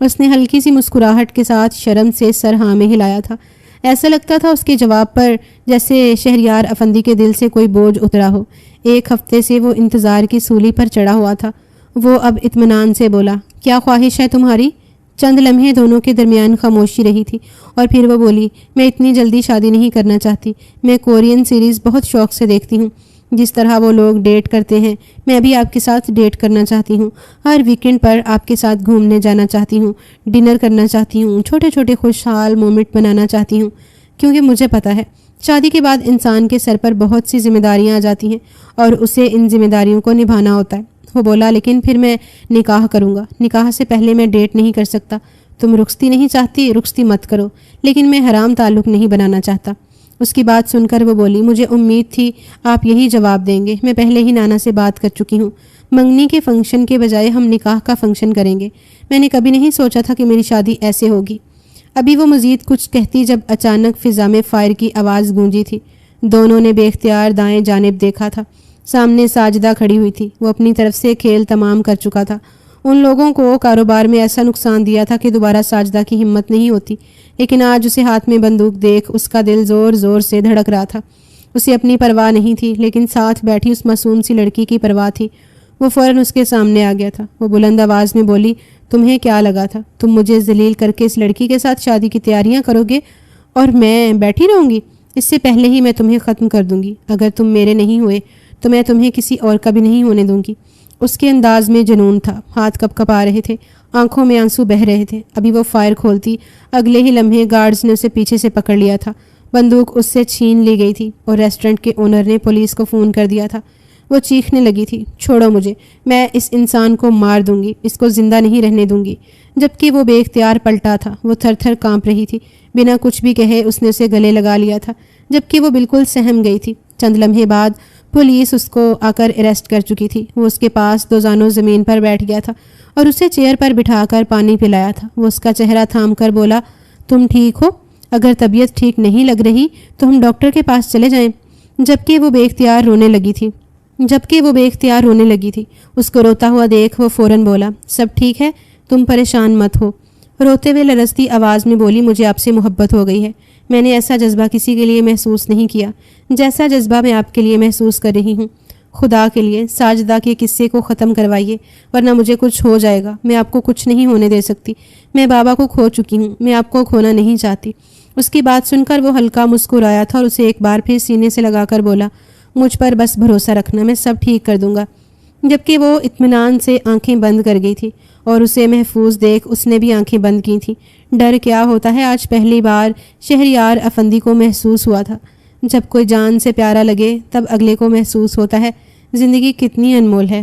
اس نے ہلکی سی مسکراہٹ کے ساتھ شرم سے سر ہاں میں ہلایا تھا۔ ایسا لگتا تھا اس کے جواب پر جیسے شہریار افندی کے دل سے کوئی بوجھ اترا ہو۔ 1 ہفتے سے وہ انتظار کی سولی پر چڑھا ہوا تھا۔ وہ اب اطمینان سے بولا، کیا خواہش ہے تمہاری؟ چند لمحے دونوں کے درمیان خاموشی رہی تھی اور پھر وہ بولی، میں اتنی جلدی شادی نہیں کرنا چاہتی۔ میں کورین سیریز بہت شوق سے دیکھتی ہوں، جس طرح وہ لوگ ڈیٹ کرتے ہیں میں ابھی آپ کے ساتھ ڈیٹ کرنا چاہتی ہوں۔ ہر ویکنڈ پر آپ کے ساتھ گھومنے جانا چاہتی ہوں، ڈنر کرنا چاہتی ہوں، چھوٹے چھوٹے خوشحال مومنٹ بنانا چاہتی ہوں، کیونکہ مجھے پتہ ہے شادی کے بعد انسان کے سر پر بہت سی ذمہ داریاں آ جاتی ہیں اور اسے ان ذمہ داریوں کو نبھانا ہوتا ہے۔ وہ بولا، لیکن پھر میں نکاح کروں گا، نکاح سے پہلے میں ڈیٹ نہیں کر سکتا۔ تم رخصتی نہیں چاہتی، رخصتی مت کرو، لیکن میں حرام تعلق نہیں بنانا چاہتا۔ اس کی بات سن کر وہ بولی، مجھے امید تھی آپ یہی جواب دیں گے۔ میں پہلے ہی نانا سے بات کر چکی ہوں، منگنی کے فنکشن کے بجائے ہم نکاح کا فنکشن کریں گے۔ میں نے کبھی نہیں سوچا تھا کہ میری شادی ایسے ہوگی۔ ابھی وہ مزید کچھ کہتی جب اچانک فضا میں فائر کی آواز گونجی تھی۔ دونوں نے بے اختیار دائیں جانب دیکھا تھا۔ سامنے ساجدہ کھڑی ہوئی تھی۔ وہ اپنی طرف سے کھیل تمام کر چکا تھا۔ ان لوگوں کو کاروبار میں ایسا نقصان دیا تھا کہ دوبارہ ساجدہ کی ہمت نہیں ہوتی، لیکن آج اسے ہاتھ میں بندوق دیکھ اس کا دل زور زور سے دھڑک رہا تھا۔ اسے اپنی پرواہ نہیں تھی، لیکن ساتھ بیٹھی اس معصوم سی لڑکی کی پرواہ تھی۔ وہ فوراً اس کے سامنے آ گیا تھا۔ وہ بلند آواز میں بولی، تمہیں کیا لگا تھا تم مجھے ذلیل کر کے اس لڑکی کے ساتھ شادی کی تیاریاں کرو گے اور میں بیٹھی رہوں گی؟ اس سے پہلے ہی میں تمہیں ختم کر دوں گی۔ اگر تم میرے نہیں ہوئے تو میں تمہیں کسی اور کا بھی نہیں ہونے دوں گی۔ اس کے انداز میں جنون تھا، ہاتھ کپ کپ آ رہے تھے، آنکھوں میں آنسو بہہ رہے تھے۔ ابھی وہ فائر کھولتی، اگلے ہی لمحے گارڈز نے اسے پیچھے سے پکڑ لیا تھا۔ بندوق اس سے چھین لی گئی تھی اور ریسٹورنٹ کے اونر نے پولیس کو فون کر دیا تھا۔ وہ چیخنے لگی تھی، چھوڑو مجھے، میں اس انسان کو مار دوں گی، اس کو زندہ نہیں رہنے دوں گی۔ جبکہ وہ بے اختیار پلٹا تھا۔ وہ تھر تھر کانپ رہی تھی۔ بنا کچھ بھی کہے اس نے اسے گلے لگا لیا تھا، جبکہ وہ بالکل سہم گئی تھی۔ چند لمحے بعد پولیس اس کو آ کر اریسٹ کر چکی تھی۔ وہ اس کے پاس 2 زانوں زمین پر بیٹھ گیا تھا اور اسے چیئر پر بٹھا کر پانی پلایا تھا۔ وہ اس کا چہرہ تھام کر بولا، تم ٹھیک ہو؟ اگر طبیعت ٹھیک نہیں لگ رہی تو ہم ڈاکٹر کے پاس چلے جائیں۔ جبکہ وہ بے اختیار رونے لگی تھی۔ اس کو روتا ہوا دیکھ وہ فوراً بولا، سب ٹھیک ہے، تم پریشان مت ہو۔ روتے ہوئے لرزتی آواز میں بولی، مجھے آپ سے محبت ہو گئی ہے۔ میں نے ایسا جذبہ کسی کے لیے محسوس نہیں کیا جیسا جذبہ میں آپ کے لیے محسوس کر رہی ہوں۔ خدا کے لیے ساجدہ کے قصے کو ختم کروائیے، ورنہ مجھے کچھ ہو جائے گا۔ میں آپ کو کچھ نہیں ہونے دے سکتی۔ میں بابا کو کھو چکی ہوں، میں آپ کو کھونا نہیں چاہتی۔ اس کی بات سن کر وہ ہلکا مسکرایا تھا اور اسے ایک بار پھر سینے سے لگا کر بولا، مجھ پر بس بھروسہ رکھنا، میں سب ٹھیک کر دوں گا۔ جبکہ وہ اطمینان سے آنکھیں بند کر گئی تھی اور اسے محفوظ دیکھ اس نے بھی آنکھیں بند کی تھیں۔ ڈر کیا ہوتا ہے آج پہلی بار شہریار افندی کو محسوس ہوا تھا۔ جب کوئی جان سے پیارا لگے تب اگلے کو محسوس ہوتا ہے زندگی کتنی انمول ہے۔